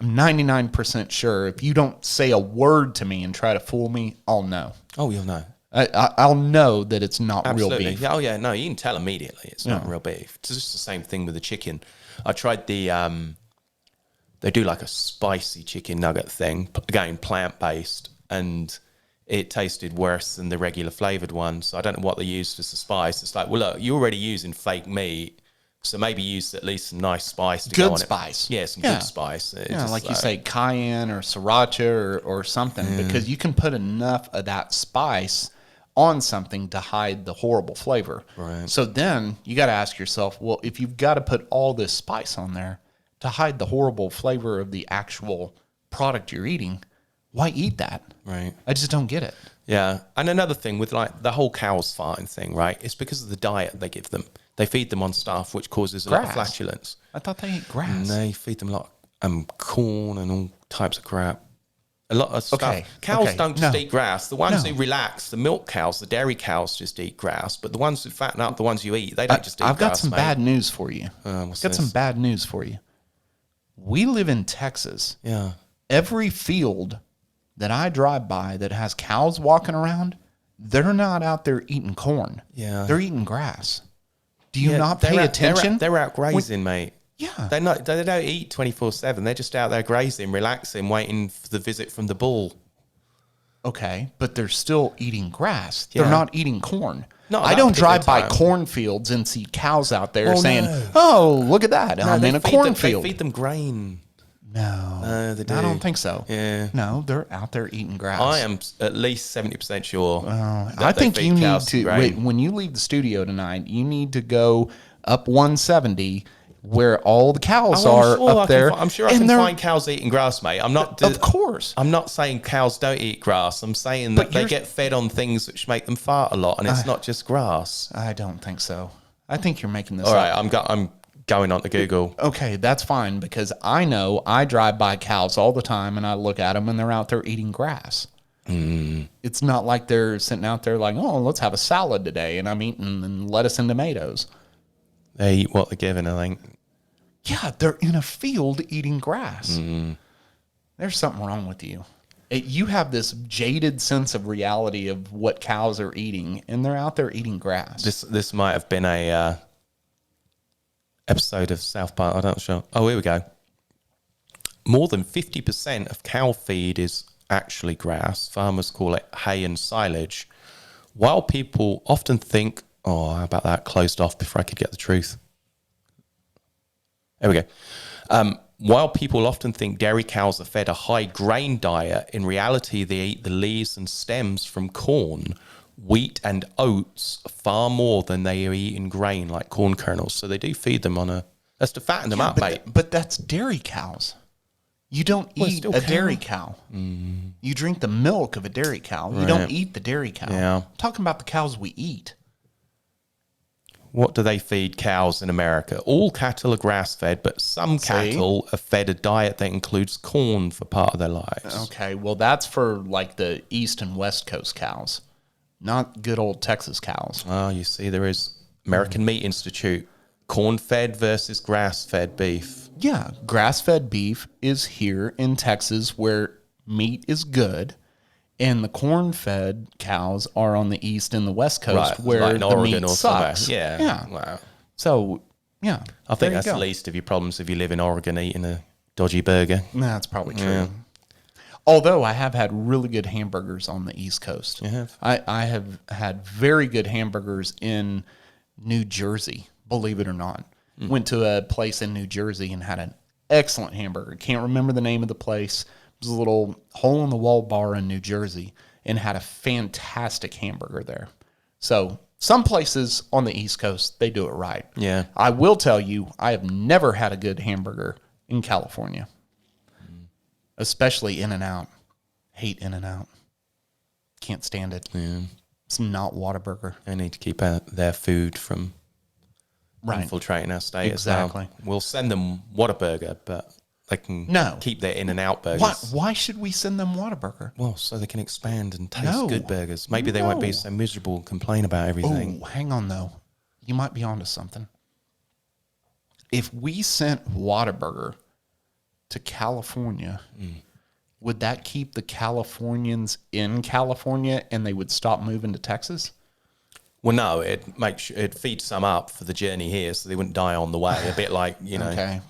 I'm 99% sure if you don't say a word to me and try to fool me, I'll know. Oh, you'll know. I'll know that it's not Absolutely. real beef. Oh, yeah. No, you can tell immediately it's not real beef. It's just the same thing with the chicken. I tried they do like a spicy chicken nugget thing, again, plant-based, and it tasted worse than the regular flavored one. So I don't know what they used as a spice. It's like, well, look, you're already using fake meat, so maybe use at least some nice spice to go on Good spice. Yeah, some good spice. Yeah, like you say, cayenne or sriracha or something, because you can put enough of that spice on something to hide the horrible flavor. Right. So then you got to ask yourself, well, if you've got to put all this spice on there to hide the horrible flavor of the actual product you're eating, why eat that? Right. I just don't get it. Yeah. And another thing with like the whole cow's farting thing, right? It's because of the diet they give them. They feed them on stuff which causes a lot of flatulence. I thought they ate grass. And they feed them a lot corn and all types of crap. A lot of stuff. Okay. Cows don't just eat grass. The ones who relax, the milk cows, the dairy cows just eat grass. But the ones who fatten up, the ones you eat, they don't just eat grass. I've got some bad news for you. Some bad news for you. We live in Texas. Yeah. Every field that I drive by that has cows walking around, they're not out there eating corn. Yeah. They're eating grass. Do you not pay attention? They're out grazing, mate. Yeah. They don't eat 24/7. They're just out there grazing, relaxing, waiting for the visit from the bull. Okay, but they're still eating grass. Yeah. They're not eating corn. Not I don't drive by cornfields and see cows out there saying, "Oh, look at that! I'm in a cornfield." They feed them grain. No, they do. I don't think so. Yeah. No, they're out there eating grass. I am at least 70% sure. I think you need to, when you leave the studio tonight, you need to go up 170 where all the cows are up there. I'm sure I can find cows eating grass, mate. Of course. I'm not saying cows don't eat grass. I'm saying that they get fed on things which make them fart a lot, and it's not just grass. I don't think so. I think you're making this up. All right, I'm going on to Google. Okay, that's fine, because I know I drive by cows all the time, and I look at them, and they're out there eating grass. It's not like they're sitting out there like, oh, let's have a salad today, and I'm eating lettuce and tomatoes. They eat what they're given, I think. Yeah, they're in a field eating grass. There's something wrong with you. You have this jaded sense of reality of what cows are eating, and they're out there eating grass. This might have been a episode of South Park. I'm not sure. Oh, here we go. More than 50% of cow feed is actually grass. Farmers call it hay and silage. While people often think, oh, how about that? Closed off before I could get the truth. There we go. While people often think dairy cows are fed a high grain diet, in reality, they eat the leaves and stems from corn, wheat and oats far more than they are eating grain like corn kernels. So they do feed them that's to fatten them up, mate. But that's dairy cows. You don't eat a dairy cow. You drink the milk of a dairy cow. You don't eat the dairy cow. Yeah. I'm talking about the cows we eat. What do they feed cows in America? All cattle are grass-fed, but some cattle are fed a diet that includes corn for part of their lives. Okay, well, that's for like the East and West Coast cows, not good old Texas cows. Oh, you see, there is American Meat Institute, corn-fed versus grass-fed beef. Yeah, grass-fed beef is here in Texas where meat is good. And the corn-fed cows are on the East and the West Coast where like the meat sucks. Yeah. Wow. So, yeah. I think that's the least of your problems if you live in Oregon eating a dodgy burger. That's probably true. Yeah. Although I have had really good hamburgers on the East Coast. You have? I have had very good hamburgers in New Jersey, believe it or not. Went to a place in New Jersey and had an excellent hamburger. Can't remember the name of the place. It was a little hole-in-the-wall bar in New Jersey and had a fantastic hamburger there. So some places on the East Coast, they do it right. Yeah. I will tell you, I have never had a good hamburger in California, especially In-N-Out. Hate In-N-Out. Can't stand it. Yeah. It's not Whataburger. They need to keep their food from infiltrating our state Exactly. as well. We'll send them Whataburger, but they can keep their In-N-Out burgers. Why should we send them Whataburger? Well, so they can expand and taste good burgers. Maybe they won't be so miserable and complain about everything. Oh, hang on, though. You might be onto something. If we sent Whataburger to California, would that keep the Californians in California and they would stop moving to Texas? Well, no, it feeds some up for the journey here, so they wouldn't die on the way. A bit like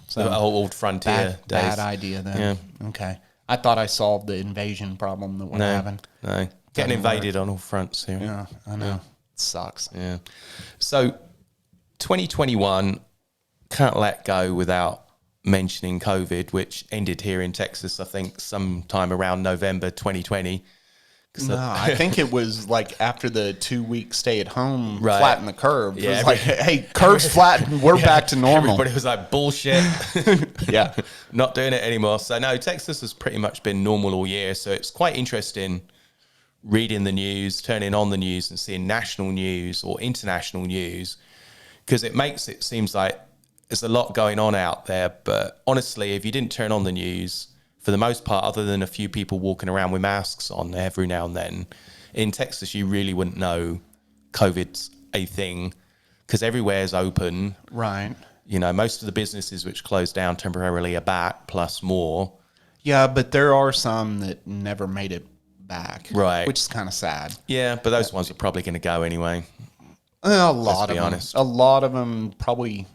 so the old frontier days. Bad idea then. Yeah. Okay, I thought I solved the invasion problem that we're having. No, getting invaded on all fronts here. Yeah, I know. It sucks. Yeah. So, 2021 can't let go without mentioning COVID, which ended here in Texas, I think, sometime around November 2020. No, I think it was like after the 2-week stay at home, flatten the curve. Yeah, it was like, hey, curve's flattened, we're back to normal. Everybody was like, bullshit. Yeah. Not doing it anymore. So no, Texas has pretty much been normal all year. So it's quite interesting reading the news, turning on the news and seeing national news or international news, because it seems like there's a lot going on out there. But honestly, if you didn't turn on the news, for the most part, other than a few people walking around with masks on every now and then, in Texas, you really wouldn't know COVID's a thing because everywhere's open. Right. You know, most of the businesses which closed down temporarily are back, plus more. Yeah, but there are some that never made it back. Right. Which is kind of sad. Yeah, but those ones are probably going to go anyway. A lot of them probably...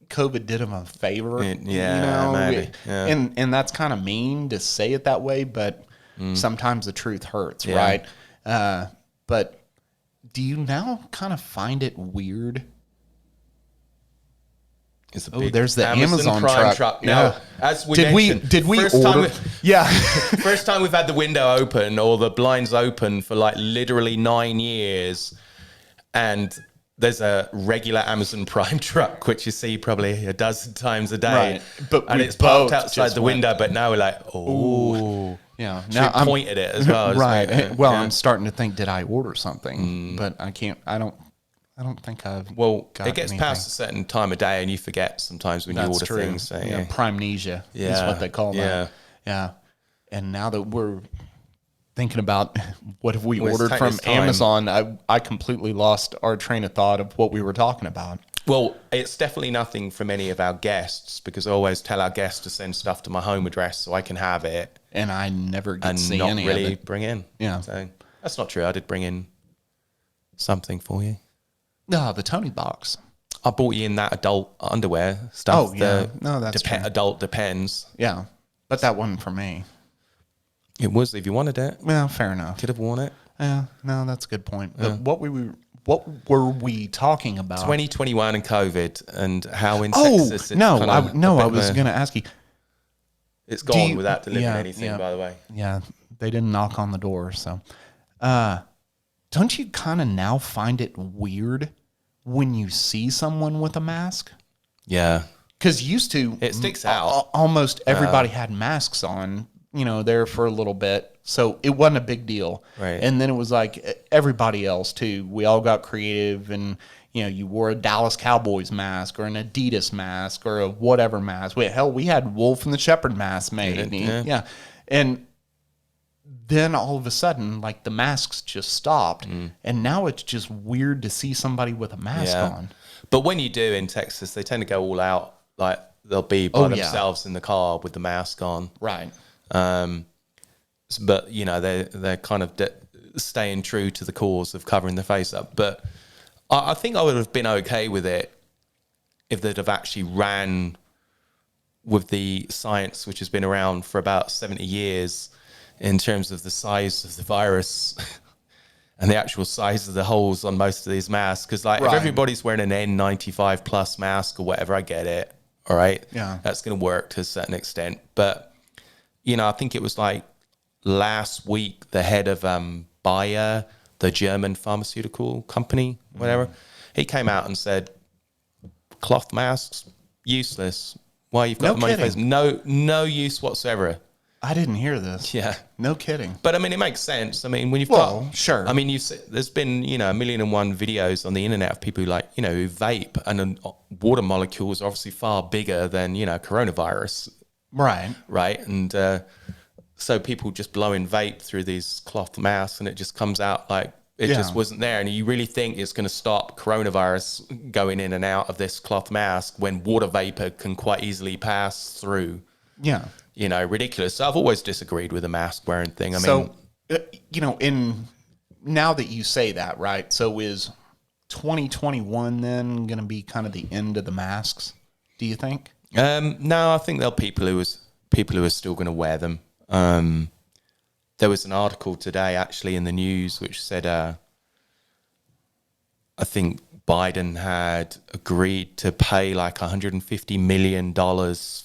COVID did them a favor. Maybe. Yeah. And that's kind of mean to say it that way, but sometimes the truth hurts, right? But do you now kind of find it weird? There's the Amazon truck. Now, as we mentioned, did we order? First time we've had the window open or the blinds open for like literally 9 years, and there's a regular Amazon Prime truck, which you see probably a dozen times a day. Right. And it's parked outside the window, but now we're like, oh. Yeah. Now I'm point at it as well. Right. I'm starting to think, did I order something? But I can't, I don't think I've it gets past a certain time of day and you forget sometimes when you order things. So, Primnesia is what they call that. Yeah. And now that we're thinking about what have we ordered from Amazon, I completely lost our train of thought of what we were talking about. Well, it's definitely nothing from any of our guests, because I always tell our guests to send stuff to my home address so I can have it. And I never get to see any of it. And not really bring in. Yeah. So that's not true. I did bring in something for you. No, the Tony box. I bought you in that adult underwear stuff. Oh, yeah. No, that's true. Adult Depends. Yeah. But that wasn't for me. It was if you wanted it. Well, fair enough. Could have worn it. Yeah, no, that's a good point. But what were we talking about? 2021 and COVID and how in Texas. I was going to ask you. It's gone without delivering anything, by the way. Yeah, they didn't knock on the door. So, don't you kind of now find it weird when you see someone with a mask? Yeah, because used to it sticks out. Almost everybody had masks on. There for a little bit. So it wasn't a big deal. Right. And then it was like everybody else too. We all got creative and, you wore a Dallas Cowboys mask or an Adidas mask or a whatever mask. We had Wolf and the Shepherd mask made. Yeah. And then all of a sudden, like the masks just stopped. And now it's just weird to see somebody with a mask on. But when you do in Texas, they tend to go all out. Like they'll be by themselves in the car with the mask on. Right. But they're kind of staying true to the cause of covering their face up. But I think I would have been okay with it if they'd have actually ran with the science, which has been around for about 70 years in terms of the size of the virus and the actual size of the holes on most of these masks. Because if everybody's wearing an N95 plus mask or whatever, I get it. All right. Yeah. That's going to work to a certain extent. But I think it was like last week, the head of Bayer, the German pharmaceutical company, whatever, he came out and said, cloth masks, useless. Why you've got the money face? No use whatsoever. I didn't hear this. Yeah. No kidding. But I mean, it makes sense. I mean, when you've sure. I mean, there's been, 1,000,001 videos on the internet of people who who vape, and water molecules are obviously far bigger than, coronavirus. Right. Right. And so people just blowing vape through these cloth masks, and it just comes out like it just wasn't there. And you really think it's going to stop coronavirus going in and out of this cloth mask when water vapor can quite easily pass through? Yeah. Ridiculous. So I've always disagreed with the mask wearing thing. I mean, now that you say that, right? So is 2021 then going to be kind of the end of the masks? Do you think? No, I think there'll be people who are still going to wear them. There was an article today actually in the news which said, I think Biden had agreed to pay like $150 million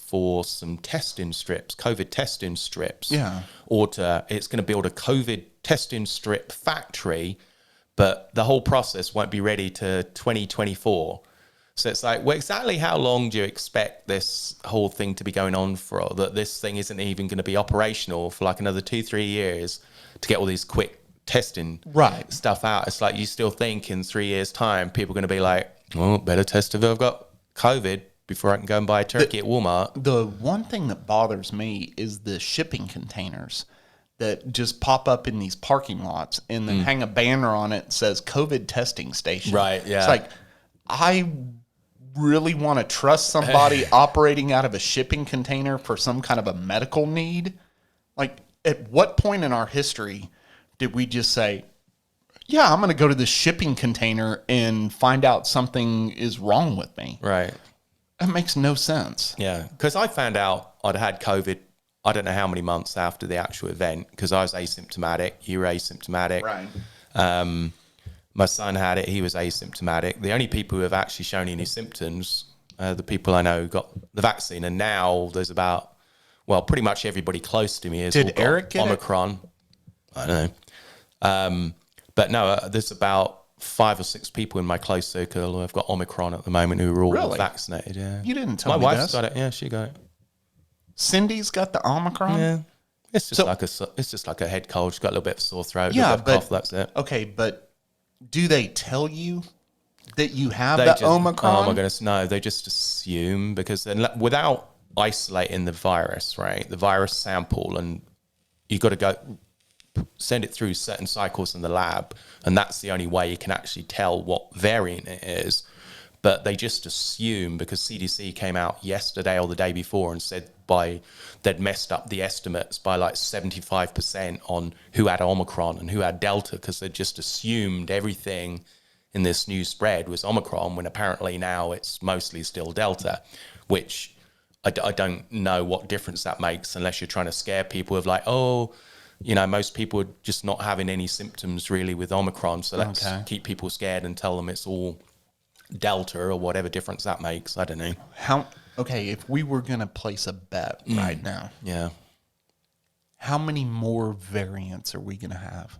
for some testing strips, COVID testing strips. Yeah. It's going to build a COVID testing strip factory, but the whole process won't be ready to 2024. So it's like, well, exactly how long do you expect this whole thing to be going on for? That this thing isn't even going to be operational for like another 2-3 years to get all these quick testing stuff out. It's like you still think in 3 years' time, people are going to be like, well, better test if I've got COVID before I can go and buy a turkey at Walmart. The one thing that bothers me is the shipping containers that just pop up in these parking lots and then hang a banner on it that says COVID testing station. Right, yeah. It's like, I really want to trust somebody operating out of a shipping container for some kind of a medical need. Like, at what point in our history did we just say, yeah, I'm going to go to the shipping container and find out something is wrong with me? Right. That makes no sense. Yeah. Because I found out I'd had COVID, I don't know how many months after the actual event, because I was asymptomatic. You were asymptomatic. Right. My son had it. He was asymptomatic. The only people who have actually shown any symptoms are the people I know who got the vaccine. And now there's pretty much everybody close to me has Did Eric get Omicron. It? I don't know. But no, there's about 5 or 6 people in my close circle who have got Omicron at the moment who are all vaccinated. Yeah. You didn't tell me my wife's got it. Yeah, she got it. Cindy's got the Omicron? Yeah. It's just like a head cold. She's got a little bit of sore throat, a little bit of cough, that's it. Okay, but do they tell you that you have the Omicron? Oh my goodness, no. They just assume, because without isolating the virus, right? The virus sample, and you got to go send it through certain cycles in the lab, and that's the only way you can actually tell what variant it is. But they just assume, because CDC came out yesterday or the day before and said they'd messed up the estimates by like 75% on who had Omicron and who had Delta, because they just assumed everything in this new spread was Omicron, when apparently now it's mostly still Delta, which I don't know what difference that makes, unless you're trying to scare people of like, most people are just not having any symptoms really with Omicron, so let's keep people scared and tell them it's all Delta, or whatever difference that makes. I don't know. If we were going to place a bet right now. Yeah. How many more variants are we going to have?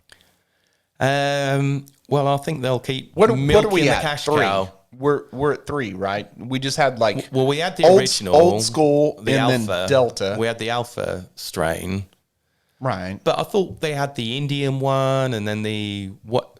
Well, I think they'll keep milking the cash cow. We're at 3, right? We just had we had the original old school, the and alpha, then Delta. We had the alpha strain. Right. But I thought they had the Indian one, and then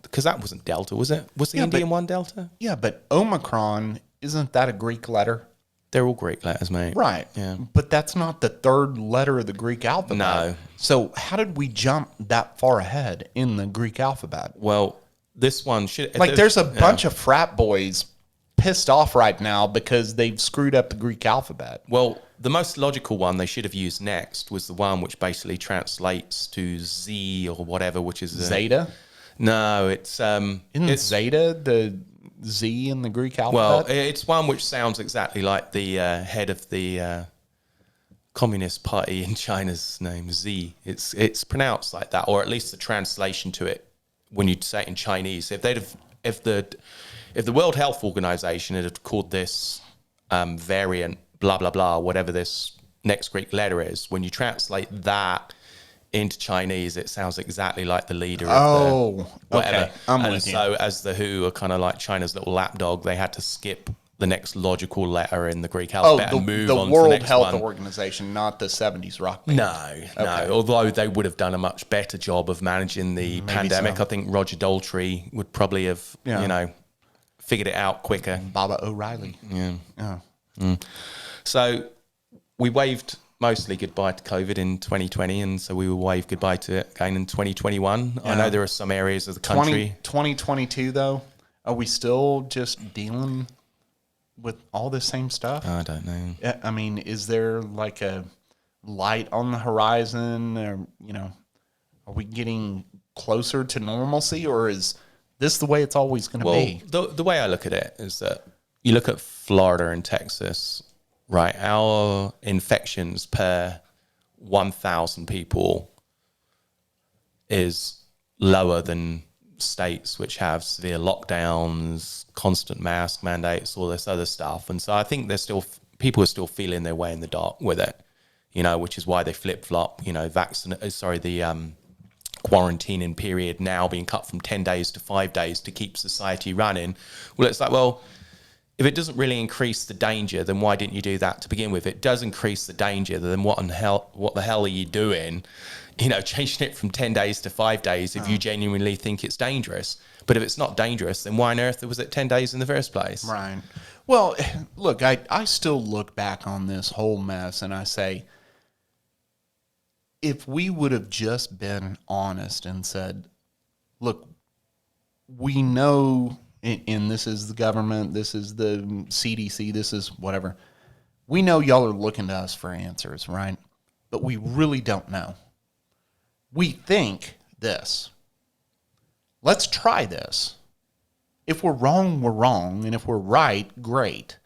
because that wasn't Delta, was it? Was the Indian one Delta? Yeah, but Omicron, isn't that a Greek letter? They're all Greek letters, mate. Right. Yeah. But that's not the 3rd letter of the Greek alphabet. No. So how did we jump that far ahead in the Greek alphabet? Well, this one should... there's a bunch of frat boys pissed off right now because they've screwed up the Greek alphabet. Well, the most logical one they should have used next was the one which basically translates to Z or whatever, which is... Zeta? No, it's... Isn't Zeta the Z in the Greek alphabet? Well, it's one which sounds exactly like the head of the Communist Party in China's name, Z. It's pronounced like that, or at least the translation to it when you say it in Chinese. If the World Health Organization had called this variant blah blah blah, whatever this next Greek letter is, when you translate that into Chinese, it sounds exactly like the leader of the whatever. Okay. I'm with you. So as the WHO are kind of like China's little lapdog, they had to skip the next logical letter in the Greek alphabet and move on to the World next Health one. Organization, not the 70s rock band. No. Although they would have done a much better job of managing the pandemic. So. I think Roger Daltrey would probably have, figured it out quicker. Baba O'Reilly. Yeah. So we waved mostly goodbye to COVID in 2020, and so we will wave goodbye to it again in 2021. Yeah. I know there are some areas of the country. 2022, though, are we still just dealing with all the same stuff? I don't know. I mean, is there like a light on the horizon, or are we getting closer to normalcy, or is this the way it's always going to be? The way I look at it is that you look at Florida and Texas, right? Our infections per 1,000 people is lower than states which have severe lockdowns, constant mask mandates, all this other stuff. And so I think there's still people are still feeling their way in the dark with it, which is why they flip-flop, the quarantining period now being cut from 10 days to 5 days to keep society running. Well, it's like, if it doesn't really increase the danger, then why didn't you do that to begin with? If it does increase the danger, then what the hell are you doing? Changing it from 10 days to 5 days if you genuinely think it's dangerous. But if it's not dangerous, then why on earth was it 10 days in the first place? Right. Well, look, I still look back on this whole mess and I say, if we would have just been honest and said, look, we know, and this is the government, this is the CDC, this is whatever. We know y'all are looking to us for answers, right? But we really don't know. We think this. Let's try this. If we're wrong, we're wrong. And if we're right, great.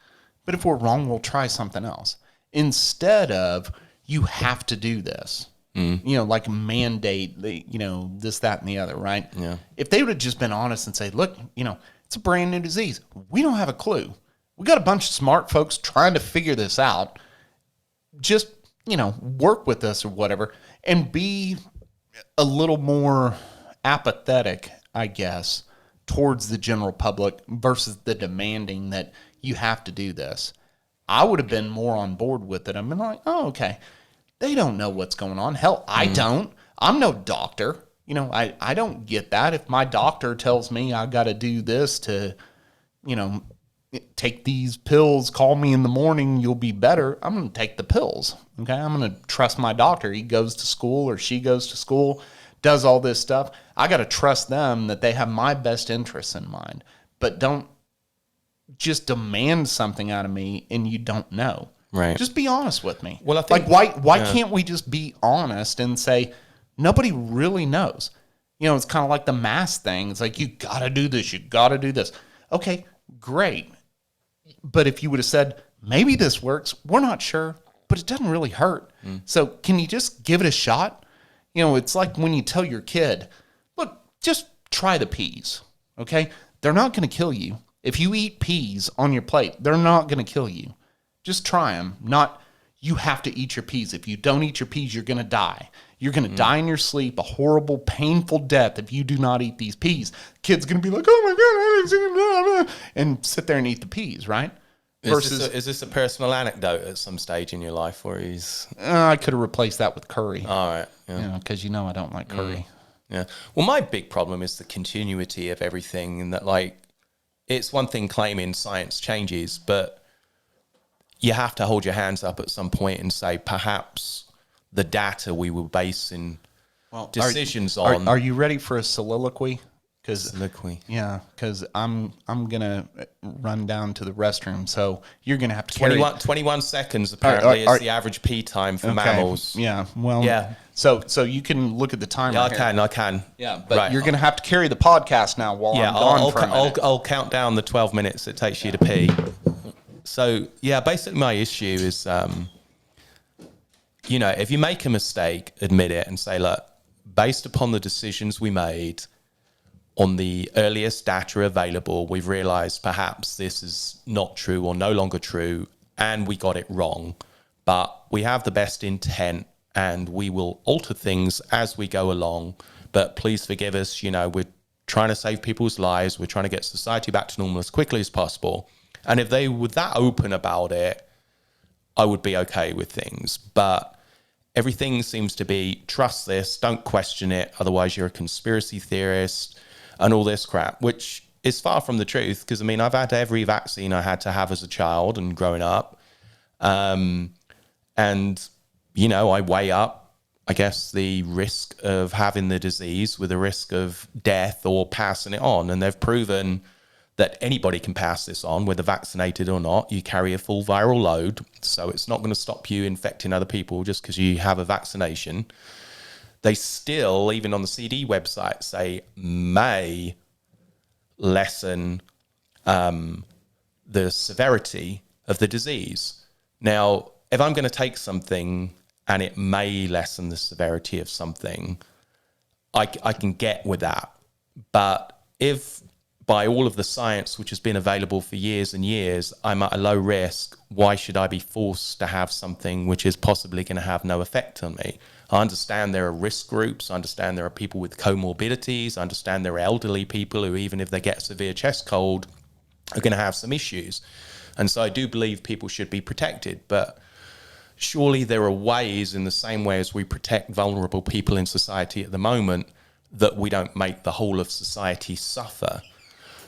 But if we're wrong, we'll try something else. Instead of, you have to do this. Like mandate, this, that, and the other, right? Yeah. If they would have just been honest and say, look, it's a brand new disease. We don't have a clue. We got a bunch of smart folks trying to figure this out. Just, work with us or whatever, and be a little more apathetic, I guess, towards the general public versus the demanding that you have to do this. I would have been more on board with it. I've been like, oh, okay. They don't know what's going on. Hell, I don't. I'm no doctor. I don't get that. If my doctor tells me I got to do this to, take these pills, call me in the morning, you'll be better, I'm going to take the pills. Okay? I'm going to trust my doctor. He goes to school or she goes to school, does all this stuff. I got to trust them that they have my best interests in mind. But don't just demand something out of me and you don't know. Right. Just be honest with me. Well, I think, why can't we just be honest and say, nobody really knows? It's kind of like the mask thing. It's like, you got to do this. You got to do this. Okay, great. But if you would have said, maybe this works, we're not sure, but it doesn't really hurt. So can you just give it a shot? It's like when you tell your kid, look, just try the peas, okay? They're not going to kill you. If you eat peas on your plate, they're not going to kill you. Just try them. Not, you have to eat your peas. If you don't eat your peas, you're going to die. You're going to die in your sleep, a horrible, painful death if you do not eat these peas. Kid's going to be like, oh my God, and sit there and eat the peas, right? Is this a personal anecdote at some stage in your life where he's... I could have replaced that with curry. All right. Yeah. Because I don't like curry. Yeah. Well, my big problem is the continuity of everything, and that, it's one thing claiming science changes, but you have to hold your hands up at some point and say, perhaps the data we were basing decisions on... Are you ready for a soliloquy? Soliloquy. Yeah, because I'm going to run down to the restroom, so you're going to have to 21 seconds, apparently, is the average pee time for mammals. Yeah, well... Yeah. So you can look at the timer. Yeah, I can. Yeah, but you're going to have to carry the podcast now while I'm gone for a minute. I'll count down the 12 minutes it takes you to pee. So, basically my issue is, if you make a mistake, admit it and say, look, based upon the decisions we made on the earliest data available, we've realized perhaps this is not true or no longer true, and we got it wrong. But we have the best intent, and we will alter things as we go along. But please forgive us, we're trying to save people's lives. We're trying to get society back to normal as quickly as possible. And if they were that open about it, I would be okay with things. But everything seems to be, trust this, don't question it, otherwise you're a conspiracy theorist and all this crap, which is far from the truth. Because, I mean, I've had every vaccine I had to have as a child and growing up. And, you know, I weigh up, I guess, the risk of having the disease with the risk of death or passing it on. And they've proven that anybody can pass this on, whether vaccinated or not. You carry a full viral load, so it's not going to stop you infecting other people just because you have a vaccination. They still, even on the CD website, say may lessen the severity of the disease. Now, if I'm going to take something and it may lessen the severity of something, I can get with that. But if by all of the science which has been available for years and years, I'm at a low risk, why should I be forced to have something which is possibly going to have no effect on me? I understand there are risk groups. I understand there are people with comorbidities. I understand there are elderly people who, even if they get a severe chest cold, are going to have some issues. And so I do believe people should be protected. But surely there are ways, in the same way as we protect vulnerable people in society at the moment, that we don't make the whole of society suffer,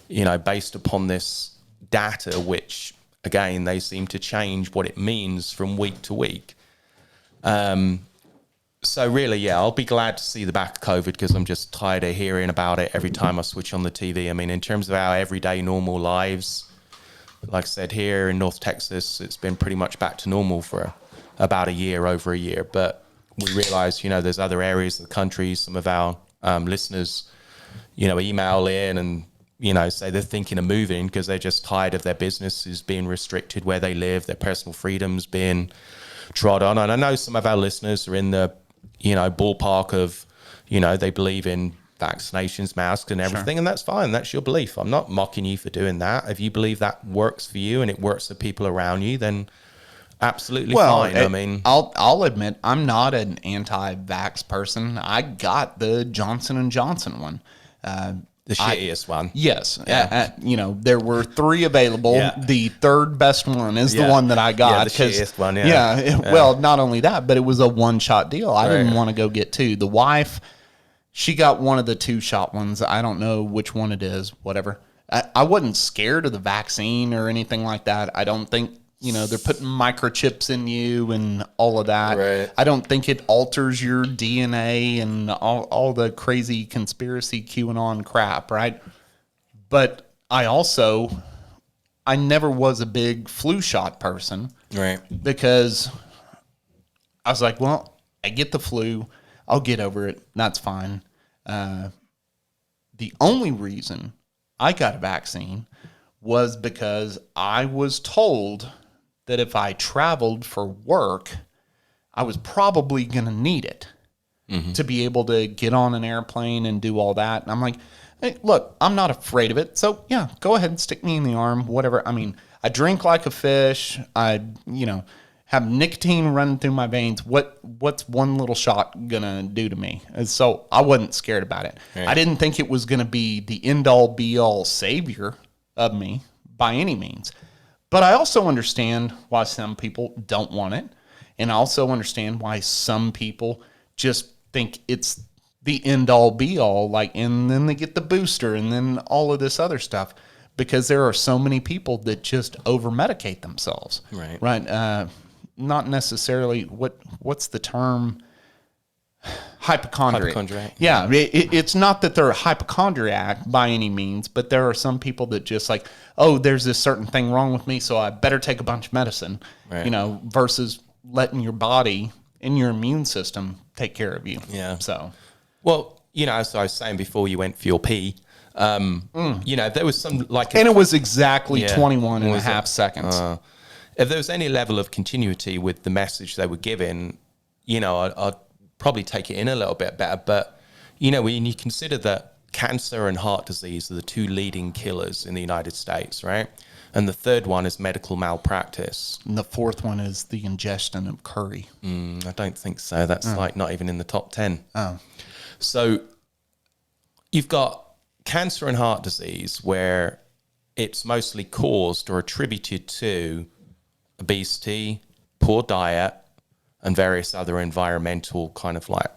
you know, based upon this data, which, again, they seem to change what it means from week to week. So really, yeah, I'll be glad to see the back of COVID, because I'm just tired of hearing about it every time I switch on the TV. I mean, in terms of our everyday normal lives, like I said, here in North Texas, it's been pretty much back to normal for about over a year. But we realize, you know, there's other areas of the country, some of our listeners, you know, email in and, you know, say they're thinking of moving because they're just tired of their businesses being restricted where they live, their personal freedoms being trod on. And I know some of our listeners are in the, you know, ballpark of, you know, they believe in vaccinations, masks and everything. Sure. And that's fine. That's your belief. I'm not mocking you for doing that. If you believe that works for you and it works for people around you, then absolutely fine. I mean, I'll admit I'm not an anti-vax person. I got the Johnson & Johnson one. The shittiest one. Yes. Yeah. You know, there were 3 available. Yeah. The third best one is the one that I got. Yeah, the shittiest one, Well, not only that, but it was a one-shot deal. I didn't want to go get 2. The wife, she got one of the 2-shot ones. I don't know which one it is, whatever. I wasn't scared of the vaccine or anything like that. I don't think, you know, they're putting microchips in you and all of that. Right. I don't think it alters your DNA and all the crazy conspiracy QAnon crap, right? But I never was a big flu shot person. Right. Because I was like, well, I get the flu. I'll get over it. That's fine. The only reason I got a vaccine was because I was told that if I traveled for work, I was probably going to need it to be able to get on an airplane and do all that. And I'm like, hey, look, I'm not afraid of it. So, yeah, go ahead and stick me in the arm, whatever. I mean, I drink like a fish. I, you know, have nicotine running through my veins. What's one little shot going to do to me? And so I wasn't scared about it. Right. I didn't think it was going to be the end-all, be-all savior of me by any means. But I also understand why some people don't want it. And I also understand why some people just think it's the end-all, be-all, like, and then they get the booster and then all of this other stuff, because there are so many people that just over-medicate themselves. Right. Right. Not necessarily, what's the term? Hypochondriac. Yeah, it's not that they're a hypochondriac by any means, but there are some people that just like, oh, there's this certain thing wrong with me, so I better take a bunch of medicine, right. You know, versus letting your body and your immune system take care of you. Yeah. So, well, you know, as I was saying before you went for your pee, you know, there was some like... And it was exactly 21 and a half seconds. If there was any level of continuity with the message they were giving, you know, I'd probably take it in a little bit better. But, you know, when you consider that cancer and heart disease are the 2 leading killers in the United States, right? And the third one is medical malpractice. And the fourth one is the ingestion of curry. I don't think so. That's like not even in the top 10. Oh. So you've got cancer and heart disease where it's mostly caused or attributed to obesity, poor diet, and various other environmental kind of like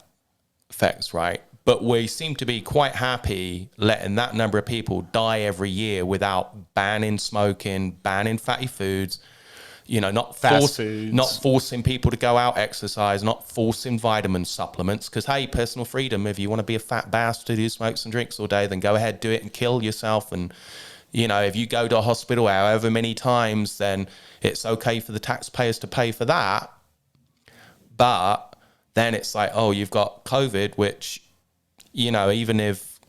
effects, right? But we seem to be quite happy letting that number of people die every year without banning smoking, banning fatty foods, you know, not forcing people to go out exercise, not forcing vitamin supplements. Because, hey, personal freedom, if you want to be a fat bastard who smokes and drinks all day, then go ahead, do it and kill yourself. And, you know, if you go to a hospital however many times, then it's okay for the taxpayers to pay for that. But then it's like, oh, you've got COVID, which, you know, even if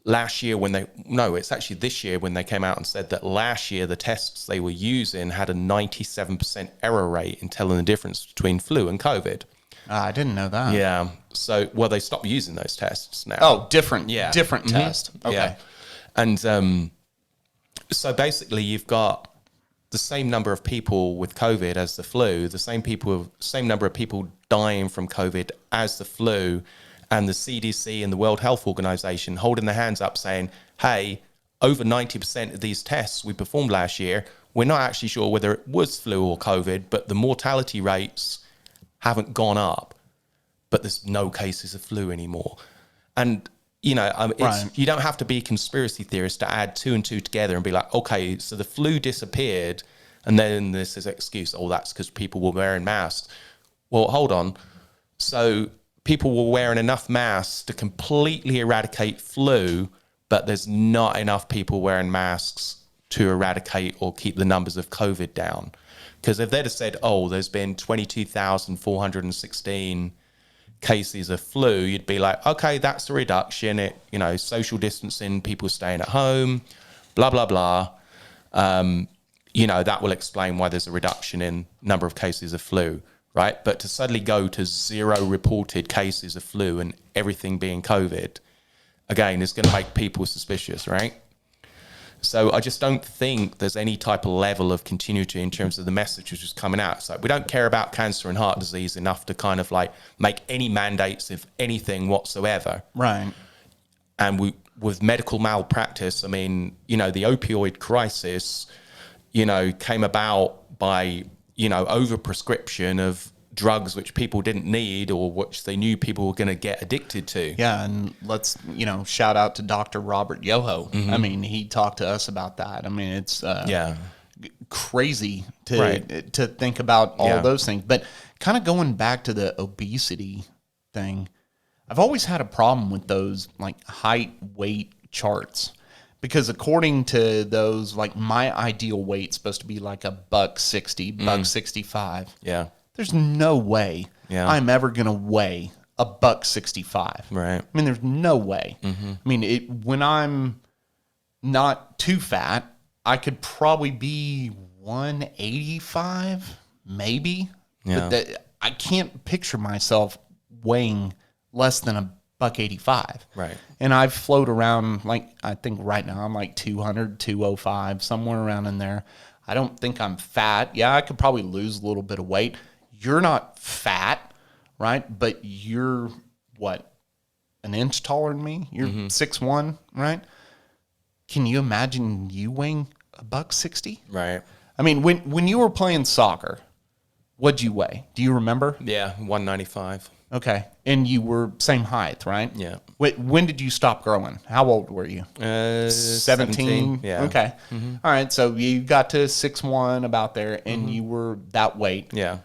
last year it's actually this year when they came out and said that last year the tests they were using had a 97% error rate in telling the difference between flu and COVID. I didn't know that. Yeah. So, well, they stopped using those tests now. Oh, different test. Okay. Yeah. And so basically you've got the same number of people with COVID as the flu, the same number of people dying from COVID as the flu, and the CDC and the World Health Organization holding their hands up saying, hey, over 90% of these tests we performed last year, we're not actually sure whether it was flu or COVID, but the mortality rates haven't gone up, but there's no cases of flu anymore. And, you know, you don't have to be a conspiracy theorist to add 2 and 2 together and be like, okay, so the flu disappeared, and then there's this excuse, oh, that's because people were wearing masks. Well, hold on. So people were wearing enough masks to completely eradicate flu, but there's not enough people wearing masks to eradicate or keep the numbers of COVID down. Because if they'd have said, oh, there's been 22,416 cases of flu, you'd be like, okay, that's a reduction. It, you know, social distancing, people staying at home, blah, blah, blah. You know, that will explain why there's a reduction in number of cases of flu, right? But to suddenly go to 0 reported cases of flu and everything being COVID, again, is going to make people suspicious, right? So I just don't think there's any type of level of continuity in terms of the message which is coming out. It's like, we don't care about cancer and heart disease enough to kind of like make any mandates of anything whatsoever. Right. And with medical malpractice, I mean, you know, the opioid crisis, you know, came about by, you know, overprescription of drugs which people didn't need or which they knew people were going to get addicted to. Yeah, and let's, you know, shout out to Dr. Robert Yoho. I mean, he talked to us about that. I mean, it's crazy to think about all those things. But kind of going back to the obesity thing, I've always had a problem with those like height, weight charts. Because according to those, like my ideal weight's supposed to be like a $160, $165. Yeah. There's no way I'm ever going to weigh a $165. Right. I mean, there's no way. I mean, when I'm not too fat, I could probably be 185, maybe. Yeah. But I can't picture myself weighing less than a $185. Right. And I've floated around, like, I think right now I'm like 200, 205, somewhere around in there. I don't think I'm fat. Yeah, I could probably lose a little bit of weight. You're not fat, right? But you're, what, an inch taller than me? You're 6'1", right? Can you imagine you weighing a $160? Right. I mean, when you were playing soccer, what'd you weigh? Do you remember? Yeah, 195. Okay. And you were same height, right? Yeah. When did you stop growing? How old were you? 17. Yeah. Okay. All right. So you got to 6'1", about there, and you were that weight. Yeah.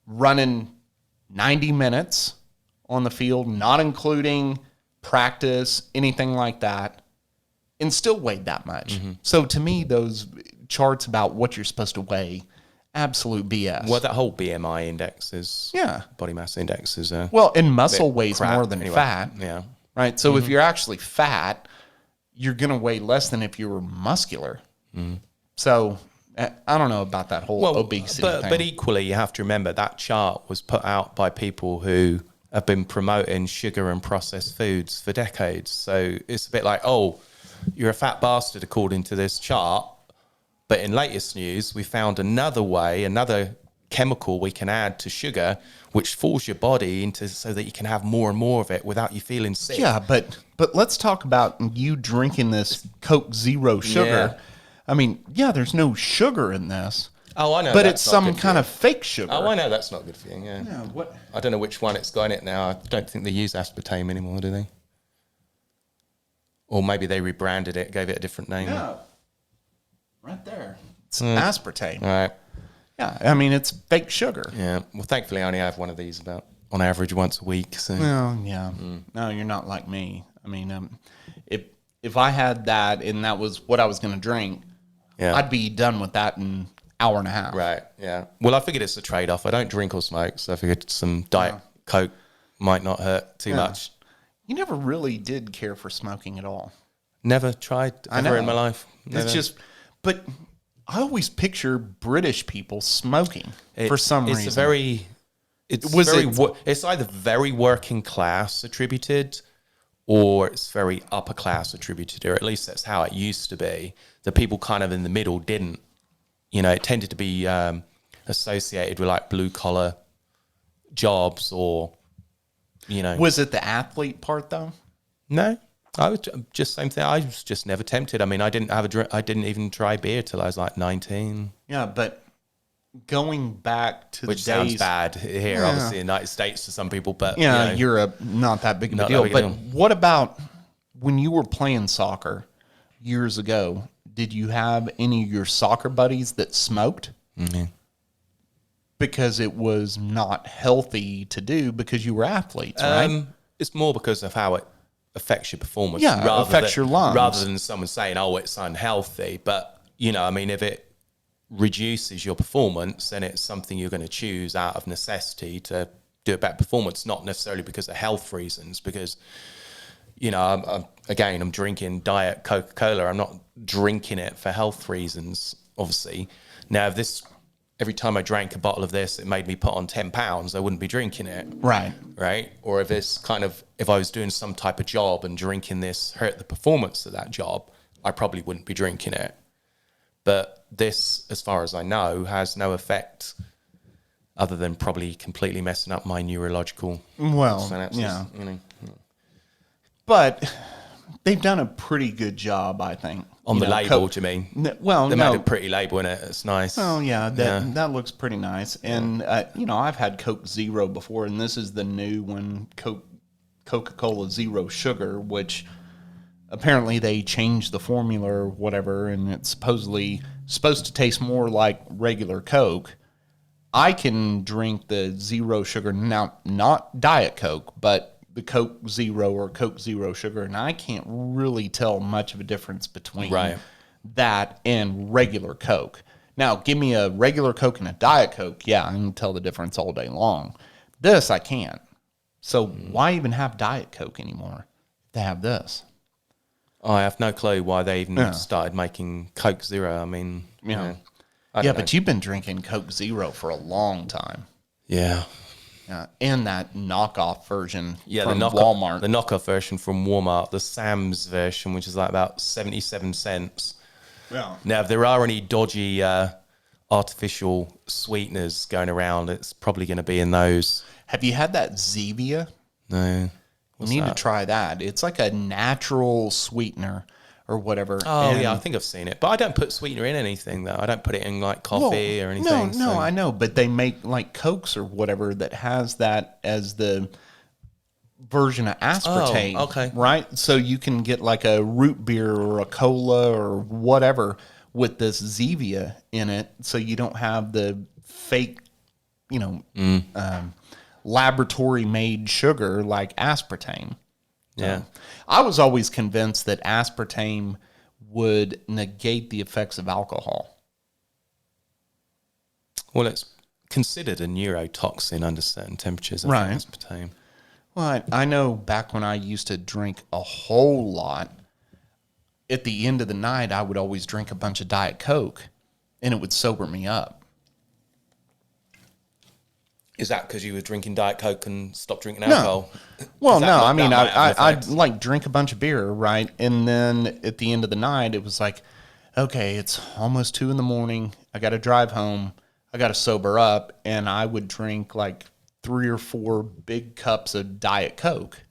Running 90 minutes on the field, not including practice, anything like that, and still weighed that much. So to me, those charts about what you're supposed to weigh, absolute BS. Well, that whole BMI index is, body mass index is well, and muscle weighs more than fat. Yeah. Right? So if you're actually fat, you're going to weigh less than if you were muscular. So I don't know about that whole obesity thing. But equally, you have to remember that chart was put out by people who have been promoting sugar and processed foods for decades. So it's a bit like, oh, you're a fat bastard according to this chart. But in latest news, we found another way, another chemical we can add to sugar, which fools your body into so that you can have more and more of it without you feeling sick. Yeah, but let's talk about you drinking this Coke Zero sugar. Yeah. I mean, yeah, there's no sugar in this. Oh, I know. But it's some kind of fake sugar. Oh, I know that's not good for you. Yeah. Yeah, what? I don't know which one it's got in it now. I don't think they use aspartame anymore, do they? Or maybe they rebranded it, gave it a different name. No. Right there. It's aspartame. All right. Yeah, I mean, it's fake sugar. Yeah. Well, thankfully, I only have one of these about on average once a week. So. Well, yeah. No, you're not like me. I mean, if I had that and that was what I was going to drink, I'd be done with that in hour and a half. Right, yeah. Well, I figured it's a trade-off. I don't drink or smoke, so I figured some Diet Coke might not hurt too much. You never really did care for smoking at all. Never tried ever in my life. Never. It's just, but I always picture British people smoking for some reason. It's either very working class attributed or it's very upper class attributed, or at least that's how it used to be. The people kind of in the middle didn't. You know, it tended to be associated with like blue collar jobs or, you know. Was it the athlete part though? No, I was just same thing. I was just never tempted. I mean, I didn't have a drink. I didn't even try beer till I was like 19. Yeah, but going back to which the days, sounds bad here, obviously, in the United States to some people, but yeah, you know, Europe, not that big of a deal. But what about when you were playing soccer years ago? Did you have any of your soccer buddies that smoked? Mm-hmm. Because it was not healthy to do because you were athletes, right? It's more because of how it affects your performance. Yeah, it affects your lungs. Rather than someone saying, oh, it's unhealthy. But, you know, I mean, if it reduces your performance, then it's something you're going to choose out of necessity to do a better performance, not necessarily because of health reasons, because... You know, I'm drinking Diet Coca-Cola. I'm not drinking it for health reasons, obviously. Now, if every time I drank a bottle of this, it made me put on 10 pounds, I wouldn't be drinking it. Right. Right? Or if I was doing some type of job and drinking this hurt the performance of that job, I probably wouldn't be drinking it. But this, as far as I know, has no effect other than probably completely messing up my neurological synapses. Yeah. You know. But they've done a pretty good job, I think. On the label, do you mean? They made a pretty label in it. It's nice. Oh, yeah, that looks pretty nice. And, you know, I've had Coke Zero before, and this is the new one, Coca-Cola Zero Sugar, which apparently they changed the formula or whatever, and it's supposedly supposed to taste more like regular Coke. I can drink the Zero Sugar, now not Diet Coke, but the Coke Zero or Coke Zero Sugar, and I can't really tell much of a difference between that and regular Coke. Now, give me a regular Coke and a Diet Coke, yeah, I can tell the difference all day long. This, I can't. So why even have Diet Coke anymore to have this? I have no clue why they even started making Coke Zero. I mean, yeah, but you've been drinking Coke Zero for a long time. Yeah. And that knockoff version from Walmart. The knockoff version from Walmart, the Sam's version, which is like about 77 cents. Yeah. Now, if there are any dodgy artificial sweeteners going around, it's probably going to be in those. Have you had that Zevia? No. You need to try that. It's like a natural sweetener or whatever. Oh, yeah, I think I've seen it. But I don't put sweetener in anything, though. I don't put it in, like, coffee or anything. No, I know. But they make, like, Cokes or whatever that has that as the version of aspartame. Oh, okay. Right? So you can get, like, a root beer or a cola or whatever with this Zevia in it, so you don't have the fake, you know, laboratory-made sugar like aspartame. Yeah. I was always convinced that aspartame would negate the effects of alcohol. Well, it's considered a neurotoxin under certain temperatures, right? Aspartame. Well, I know back when I used to drink a whole lot, at the end of the night, I would always drink a bunch of Diet Coke, and it would sober me up. Is that because you were drinking Diet Coke and stopped drinking alcohol? No. Well, no. I mean, I'd like drink a bunch of beer, right? And then at the end of the night, it was like, okay, it's almost 2 a.m. I got to drive home. I got to sober up, and I would drink like 3 or 4 big cups of Diet Coke,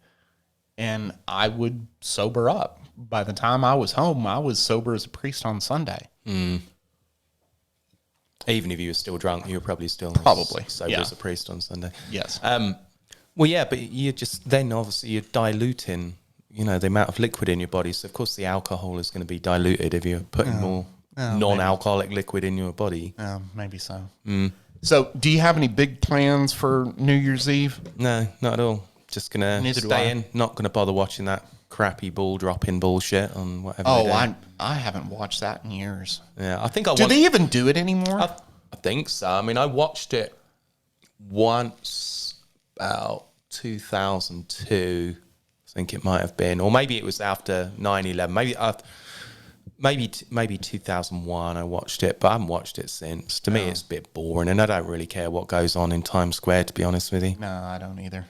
and I would sober up. By the time I was home, I was sober as a priest on Sunday. Even if you were still drunk, you were probably still sober as a priest on Sunday. Yes. Well, yeah, but you just then obviously you're diluting, the amount of liquid in your body. So of course the alcohol is going to be diluted if you're putting more non-alcoholic liquid in your body. Maybe so. So, do you have any big plans for New Year's Eve? No, not at all. Just gonna stay in. Not gonna bother watching that crappy ball dropping bullshit on whatever. I haven't watched that in years. Yeah, I think Do they even do it anymore? I think so. I mean, I watched it once about 2002. I think it might have been, or maybe it was after 9/11. Maybe 2001 I watched it, but I haven't watched it since. To me, it's a bit boring, and I don't really care what goes on in Times Square, to be honest with you. No, I don't either.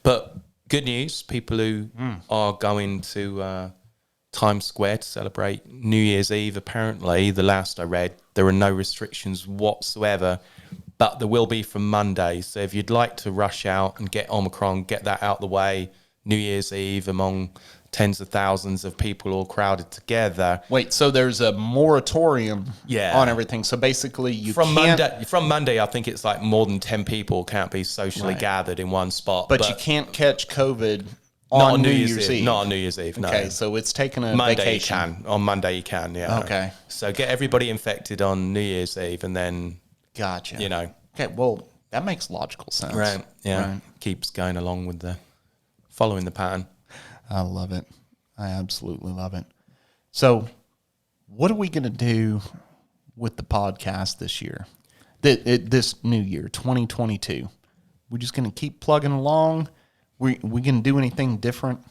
But good news, people who are going to Times Square to celebrate New Year's Eve, apparently, the last I read, there are no restrictions whatsoever, but there will be from Monday. So if you'd like to rush out and get Omicron, get that out the way, New Year's Eve among tens of thousands of people all crowded together. Wait, so there's a moratorium on everything. So basically you from Monday, I think it's like more than 10 people can't be socially gathered in one spot. But you can't catch COVID on New Year's Eve. Not on New Year's Eve, no. Okay, so it's taking a Monday vacation. You can. On Monday you can, yeah. Okay. So get everybody infected on New Year's Eve and then, Gotcha. Okay, well, that makes logical sense. Right, yeah. Right. Keeps going along with following the pattern. I love it. I absolutely love it. So, what are we going to do with the podcast this year? This new year, 2022? We're just going to keep plugging along? We going to do anything different?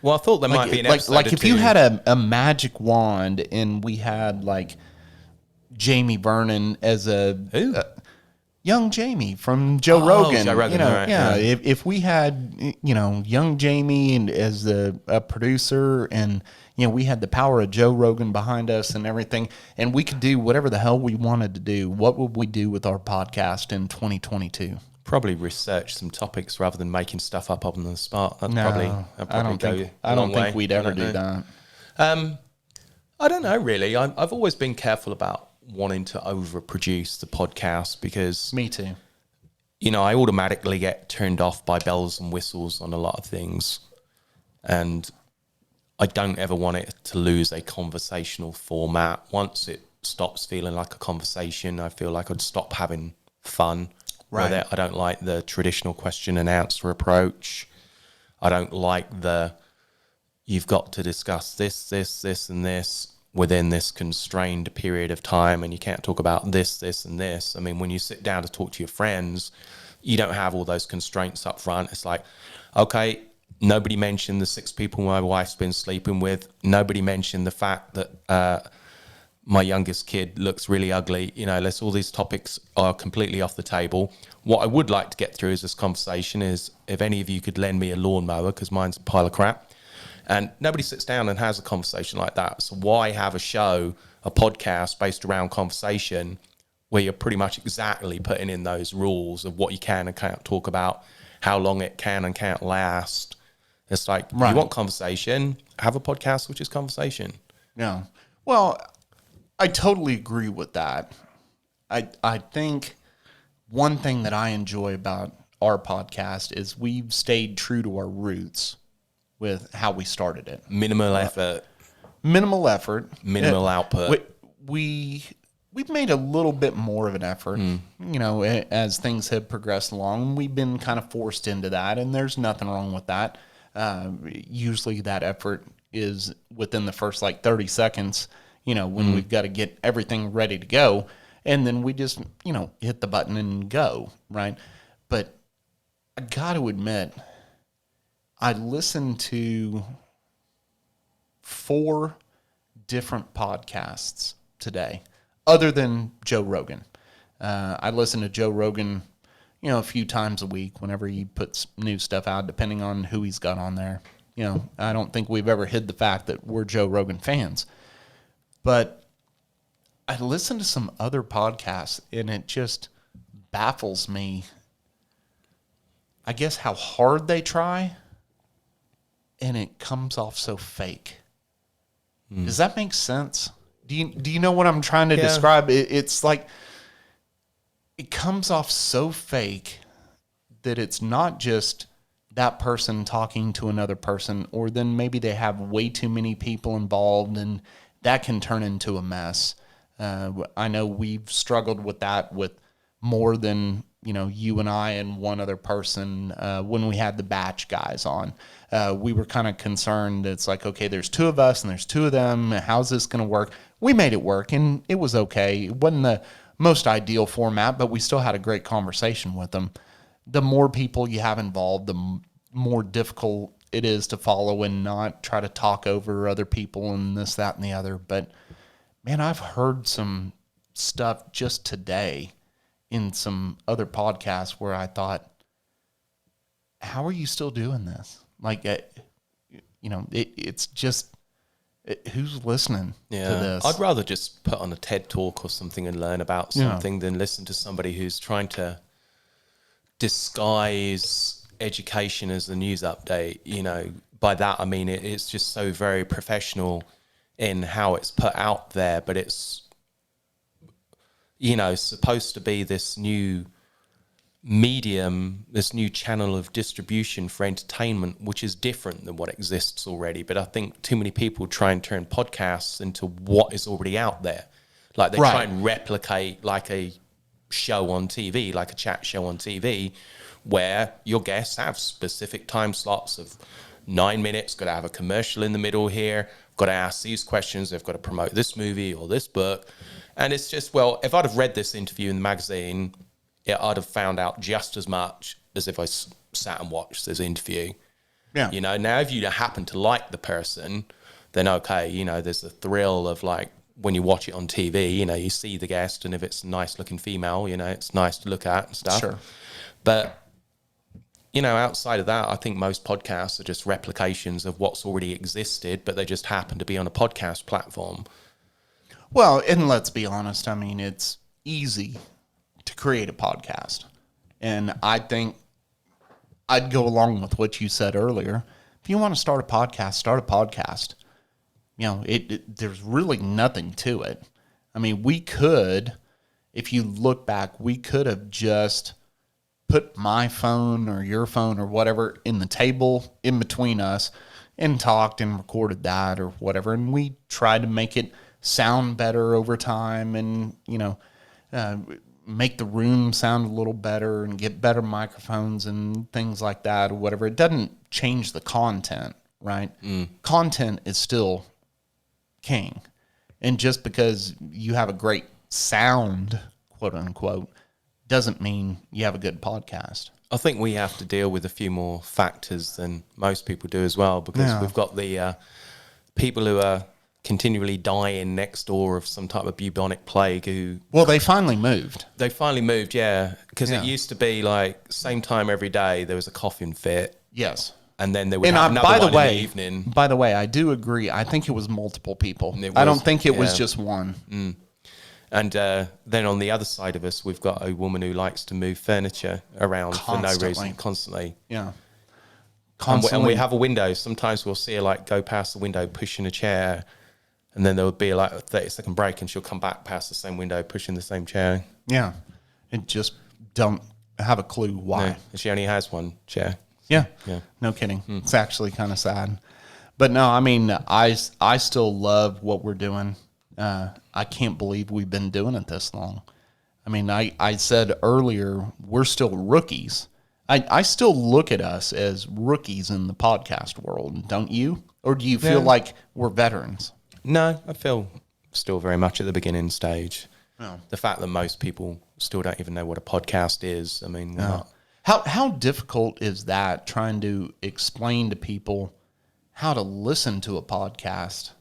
Well, I thought there might be an episode like if you had a magic wand and we had like Jamie Vernon as young Jamie from Joe Rogan. Joe Rogan, If we had, young Jamie and as a producer, and we had the power of Joe Rogan behind us and everything, and we could do whatever the hell we wanted to do, what would we do with our podcast in 2022? Probably research some topics rather than making stuff up on the spot. I don't think we'd ever do that. I don't know, really. I've always been careful about wanting to overproduce the podcast because me too. I automatically get turned off by bells and whistles on a lot of things, and I don't ever want it to lose a conversational format. Once it stops feeling like a conversation, I feel like I'd stop having fun. Right. I don't like the traditional question and answer approach. I don't like you've got to discuss this, and this within this constrained period of time, and you can't talk about this, and this. I mean, when you sit down to talk to your friends, you don't have all those constraints up front. It's like, okay, nobody mentioned the 6 people my wife's been sleeping with. Nobody mentioned the fact that my youngest kid looks really ugly. All these topics are completely off the table. What I would like to get through is this conversation is if any of you could lend me a lawnmower, because mine's a pile of crap. And nobody sits down and has a conversation like that. So why have a podcast based around conversation where you're pretty much exactly putting in those rules of what you can and can't talk about, how long it can and can't last? It's like, if you want conversation, have a podcast which is conversation. Yeah. Well, I totally agree with that. I think one thing that I enjoy about our podcast is we've stayed true to our roots with how we started it. Minimal effort. Minimal output. We've made a little bit more of an effort, as things have progressed along. We've been kind of forced into that, and there's nothing wrong with that. Usually that effort is within the first 30 seconds, when we've got to get everything ready to go, and then we just, hit the button and go, right? But I got to admit, I listened to 4 different podcasts today, other than Joe Rogan. I listen to Joe Rogan, a few times a week whenever he puts new stuff out, depending on who he's got on there. I don't think we've ever hid the fact that we're Joe Rogan fans. But I listen to some other podcasts, and it just baffles me, I guess, how hard they try, and it comes off so fake. Does that make sense? Do you know what I'm trying to describe? It's like it comes off so fake that it's not just that person talking to another person, or then maybe they have way too many people involved, and that can turn into a mess. I know we've struggled with that with more than, you and I and one other person when we had the batch guys on. We were kind of concerned. It's like, okay, there's two of us and there's two of them. How's this going to work? We made it work, and it was okay. It wasn't the most ideal format, but we still had a great conversation with them. The more people you have involved, the more difficult it is to follow and not try to talk over other people and this, that, and the other. But man, I've heard some stuff just today in some other podcasts where I thought, how are you still doing this? Like, it's just, who's listening to this? I'd rather just put on a TED Talk or something and learn about something than listen to somebody who's trying to disguise education as a news update. By that, I mean, it's just so very professional in how it's put out there, but it's, supposed to be this new medium, this new channel of distribution for entertainment, which is different than what exists already. But I think too many people try and turn podcasts into what is already out there. Like they try and replicate like a show on TV, like a chat show on TV, where your guests have specific time slots of 9 minutes, got to have a commercial in the middle here, got to ask these questions, they've got to promote this movie or this book. And it's just, well, if I'd have read this interview in the magazine, I'd have found out just as much as if I sat and watched this interview. Yeah. Now if you happen to like the person, then okay, there's the thrill of like when you watch it on TV, you see the guest, and if it's a nice looking female, it's nice to look at and stuff. Sure. But, outside of that, I think most podcasts are just replications of what's already existed, but they just happen to be on a podcast platform. Well, and let's be honest, I mean, it's easy to create a podcast. And I think I'd go along with what you said earlier. If you want to start a podcast, start a podcast. There's really nothing to it. I mean, we could, if you look back, we could have just put my phone or your phone or whatever in the table in between us and talked and recorded that or whatever. And we tried to make it sound better over time and, make the room sound a little better and get better microphones and things like that or whatever. It doesn't change the content, right? Content is still king. And just because you have a great sound, quote unquote, doesn't mean you have a good podcast. I think we have to deal with a few more factors than most people do as well, because we've got the people who are continually dying next door of some type of bubonic plague they finally moved. Because it used to be like same time every day there was a coughing fit. Yes. And then there would have another one in the evening. By the way, I do agree. I think it was multiple people. I don't think it was just one. And then on the other side of us, we've got a woman who likes to move furniture around for no reason, constantly. Yeah. And we have a window. Sometimes we'll see her like go past the window, pushing a chair, and then there would be like a 30-second break, and she'll come back past the same window, pushing the same chair. Yeah. And just don't have a clue why. No, she only has one chair. Yeah. No kidding. It's actually kind of sad. But no, I mean, I still love what we're doing. I can't believe we've been doing it this long. I mean, I said earlier, we're still rookies. I still look at us as rookies in the podcast world, don't you? Or do you feel like we're veterans? No, I feel still very much at the beginning stage. Oh. The fact that most people still don't even know what a podcast is, I mean, not. How difficult is that, trying to explain to people how to listen to a podcast?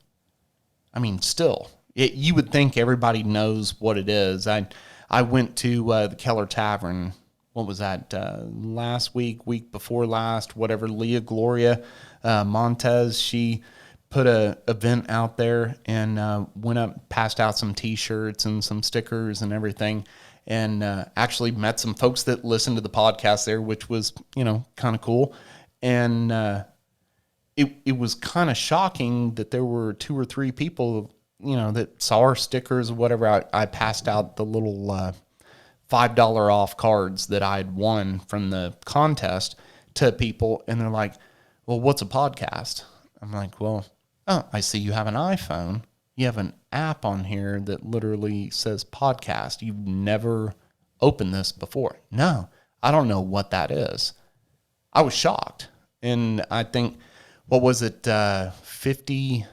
I mean, still, you would think everybody knows what it is. I went to the Keller Tavern, what was that, last week before last, whatever, Leah Gloria Montez, she put a event out there and went up, passed out some T-shirts and some stickers and everything, and actually met some folks that listened to the podcast there, which was, kind of cool. And it was kind of shocking that there were 2 or 3 people, that saw our stickers or whatever. I passed out the little $5 off cards that I had won from the contest to people, and they're like, well, what's a podcast? I'm like, well, I see you have an iPhone. You have an app on here that literally says podcast. You've never opened this before. No, I don't know what that is. I was shocked. And I think, what was it, 50,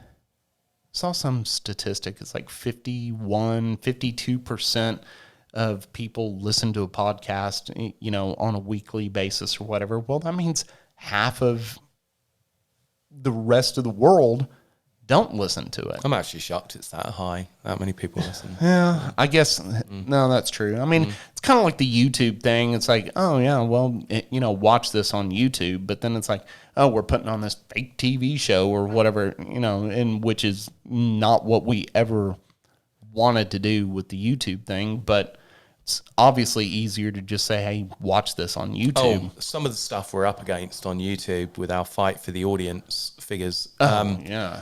saw some statistic, it's like 52% of people listen to a podcast, on a weekly basis or whatever. Well, that means half of the rest of the world don't listen to it. I'm actually shocked it's that high. That many people listen. Yeah, I guess, no, that's true. I mean, it's kind of like the YouTube thing. It's like, oh, yeah, well, watch this on YouTube. But then it's like, oh, we're putting on this fake TV show or whatever, and which is not what we ever wanted to do with the YouTube thing. But it's obviously easier to just say, hey, watch this on YouTube. Oh, some of the stuff we're up against on YouTube with our fight for the audience figures. Yeah.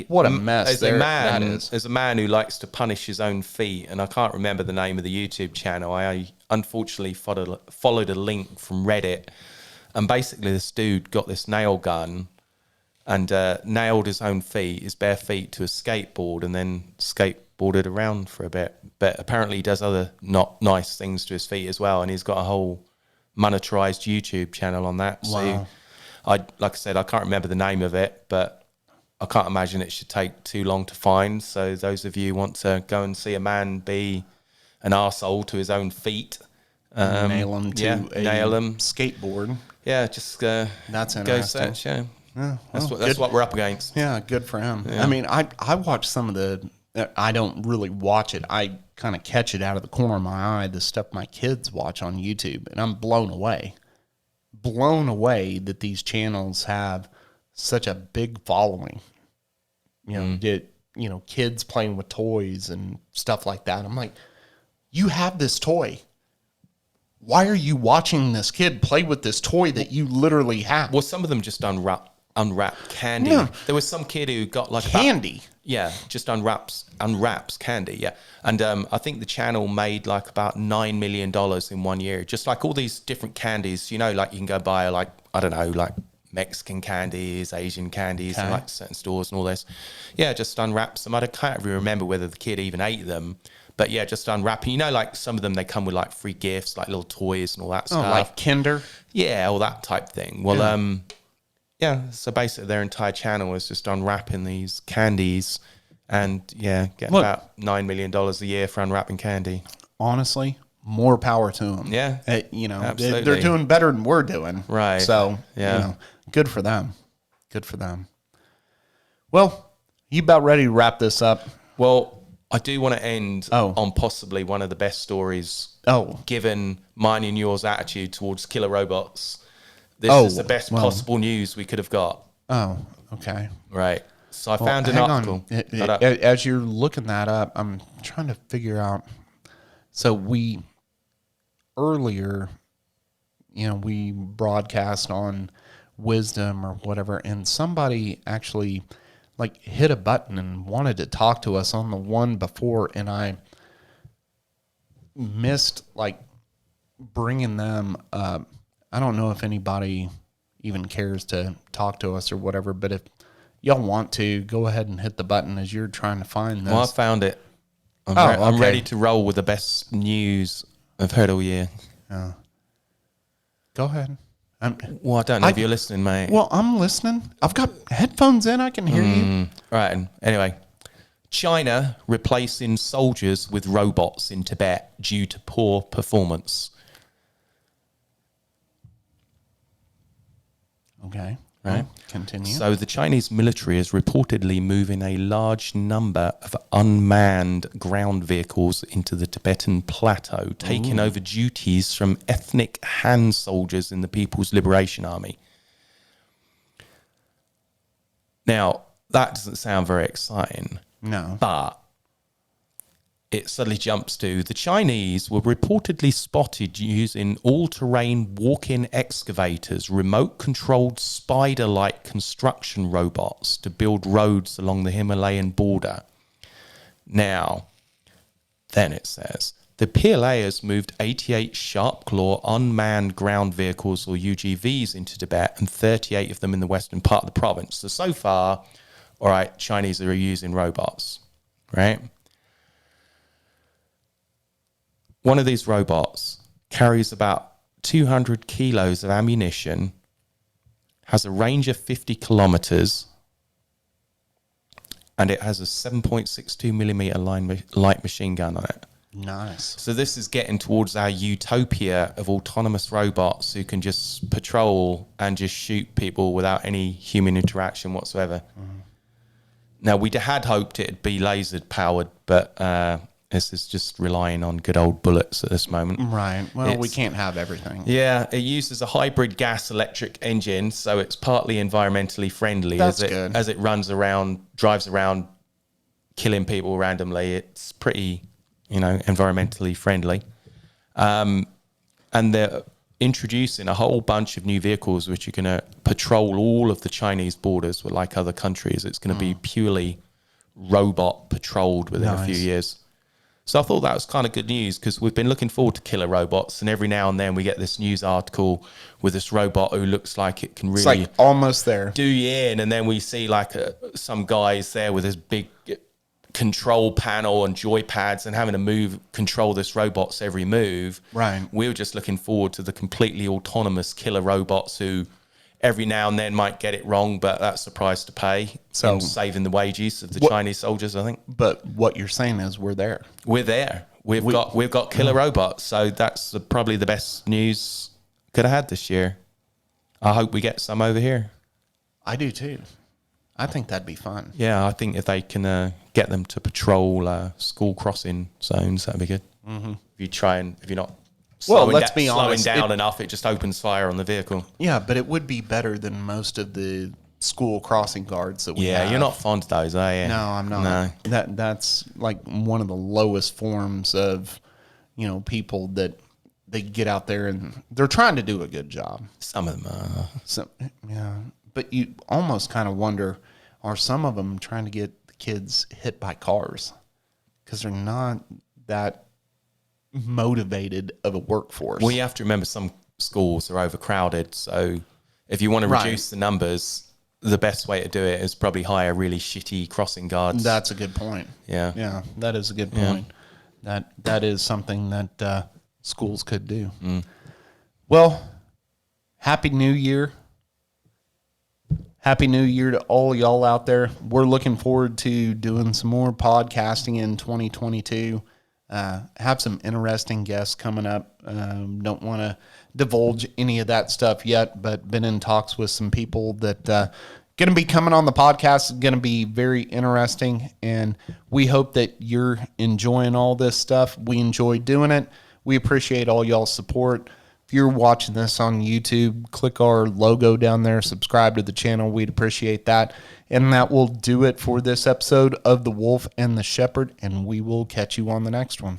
What a mess that is. There's a man who likes to punish his own feet, and I can't remember the name of the YouTube channel. I unfortunately followed a link from Reddit, and basically this dude got this nail gun and nailed his own feet, his bare feet, to a skateboard, and then skateboarded around for a bit. But apparently he does other not nice things to his feet as well, and he's got a whole monetized YouTube channel on that. Wow. So like I said, I can't remember the name of it, but I can't imagine it should take too long to find. So those of you who want to go and see a man be an arsehole to his own feet, nail him to a skateboard. Yeah, just that's interesting. Go search, yeah. Yeah, that's what we're up against. Yeah, good for him. Yeah. I mean, I watch some of the, I don't really watch it. I kind of catch it out of the corner of my eye, the stuff my kids watch on YouTube, and I'm blown away that these channels have such a big following. Kids playing with toys and stuff like that. I'm like, you have this toy. Why are you watching this kid play with this toy that you literally have? Well, some of them just unwrap candy. No. There was some kid who got like candy. Just unwraps candy. Yeah, and I think the channel made like about $9 million in 1 year. Just like all these different candies, like you can go buy like, I don't know, like Mexican candies, Asian candies, in like certain stores and all this. Yeah, just unwraps them. I can't really remember whether the kid even ate them. But yeah, just unwrapping. Like some of them, they come with like free gifts, like little toys and all that stuff. Like Kinder? Yeah, all that type thing. Well, so basically their entire channel is just unwrapping these candies and, getting about $9 million a year for unwrapping candy. Honestly, more power to them. Yeah. Absolutely. They're doing better than we're doing. Right. So, good for them. Good for them. Well, you about ready to wrap this up? Well, I do want to end on possibly one of the best stories. Given mine and yours attitude towards killer robots. This is the best possible news we could have got. Oh, okay. Right. So I found an article. As you're looking that up, I'm trying to figure out. So we broadcast on Wisdom or whatever, and somebody actually hit a button and wanted to talk to us on the one before, and I missed bringing them up. I don't know if anybody even cares to talk to us or whatever, but if y'all want to, go ahead and hit the button as you're trying to find this. Well, I found it. I'm ready to roll with the best news I've heard all year. Go ahead. I don't know if you're listening, mate. Well, I'm listening. I've got headphones in. I can hear you. Right. Anyway, China replacing soldiers with robots in Tibet due to poor performance. Okay. Right. Continue. So the Chinese military is reportedly moving a large number of unmanned ground vehicles into the Tibetan plateau, taking over duties from ethnic Han soldiers in the People's Liberation Army. Now, that doesn't sound very exciting. No. But it suddenly jumps to the Chinese were reportedly spotted using all-terrain walk-in excavators, remote-controlled spider-like construction robots to build roads along the Himalayan border. Now, then it says, the PLA has moved 88 sharp-claw unmanned ground vehicles, or UGVs, into Tibet and 38 of them in the western part of the province. So far, all right, Chinese are using robots, right? One of these robots carries about 200 kilos of ammunition, has a range of 50 kilometers, and it has a 7.62 millimeter light machine gun on it. Nice. So this is getting towards our utopia of autonomous robots who can just patrol and just shoot people without any human interaction whatsoever. Mm-hmm. Now, we had hoped it'd be laser powered, but this is just relying on good old bullets at this moment. Right. Well, we can't have everything. Yeah, it uses a hybrid gas-electric engine, so it's partly environmentally friendly. That's good. As it drives around, killing people randomly. It's pretty, environmentally friendly. And they're introducing a whole bunch of new vehicles which are going to patrol all of the Chinese borders, like other countries. It's going to be purely robot patrolled within a few years. So I thought that was kind of good news because we've been looking forward to killer robots, and every now and then we get this news article with this robot who looks like it can really... It's like almost there. ...do you in, and then we see like some guys there with this big control panel and joypads and having to control this robot's every move. Right. We were just looking forward to the completely autonomous killer robots who every now and then might get it wrong, but that's the price to pay. So saving the wages of the Chinese soldiers, I think. But what you're saying is we're there. We're there. We've got killer robots. So that's probably the best news could have had this year. I hope we get some over here. I do too. I think that'd be fun. Yeah, I think if they can get them to patrol school crossing zones, that'd be good. Mm-hmm. If you're not slowing down enough, it just opens fire on the vehicle. Yeah, but it would be better than most of the school crossing guards that we have. Yeah, you're not fond of those, are you? No, I'm not. No. That's like one of the lowest forms of, people that they get out there and they're trying to do a good job. Some of them are. Yeah, but you almost kind of wonder, are some of them trying to get the kids hit by cars? Because they're not that motivated of a workforce. Well, you have to remember some schools are overcrowded, so if you want to reduce the numbers, the best way to do it is probably hire really shitty crossing guards. That's a good point. Yeah, that is a good point. That is something that schools could do. Well, Happy New Year. Happy New Year to all y'all out there. We're looking forward to doing some more podcasting in 2022. Have some interesting guests coming up. Don't want to divulge any of that stuff yet, but been in talks with some people that going to be coming on the podcast. Going to be very interesting, and we hope that you're enjoying all this stuff. We enjoy doing it. We appreciate all y'all's support. If you're watching this on YouTube, click our logo down there, subscribe to the channel. We'd appreciate that. And that will do it for this episode of The Wolf and the Shepherd, and we will catch you on the next one.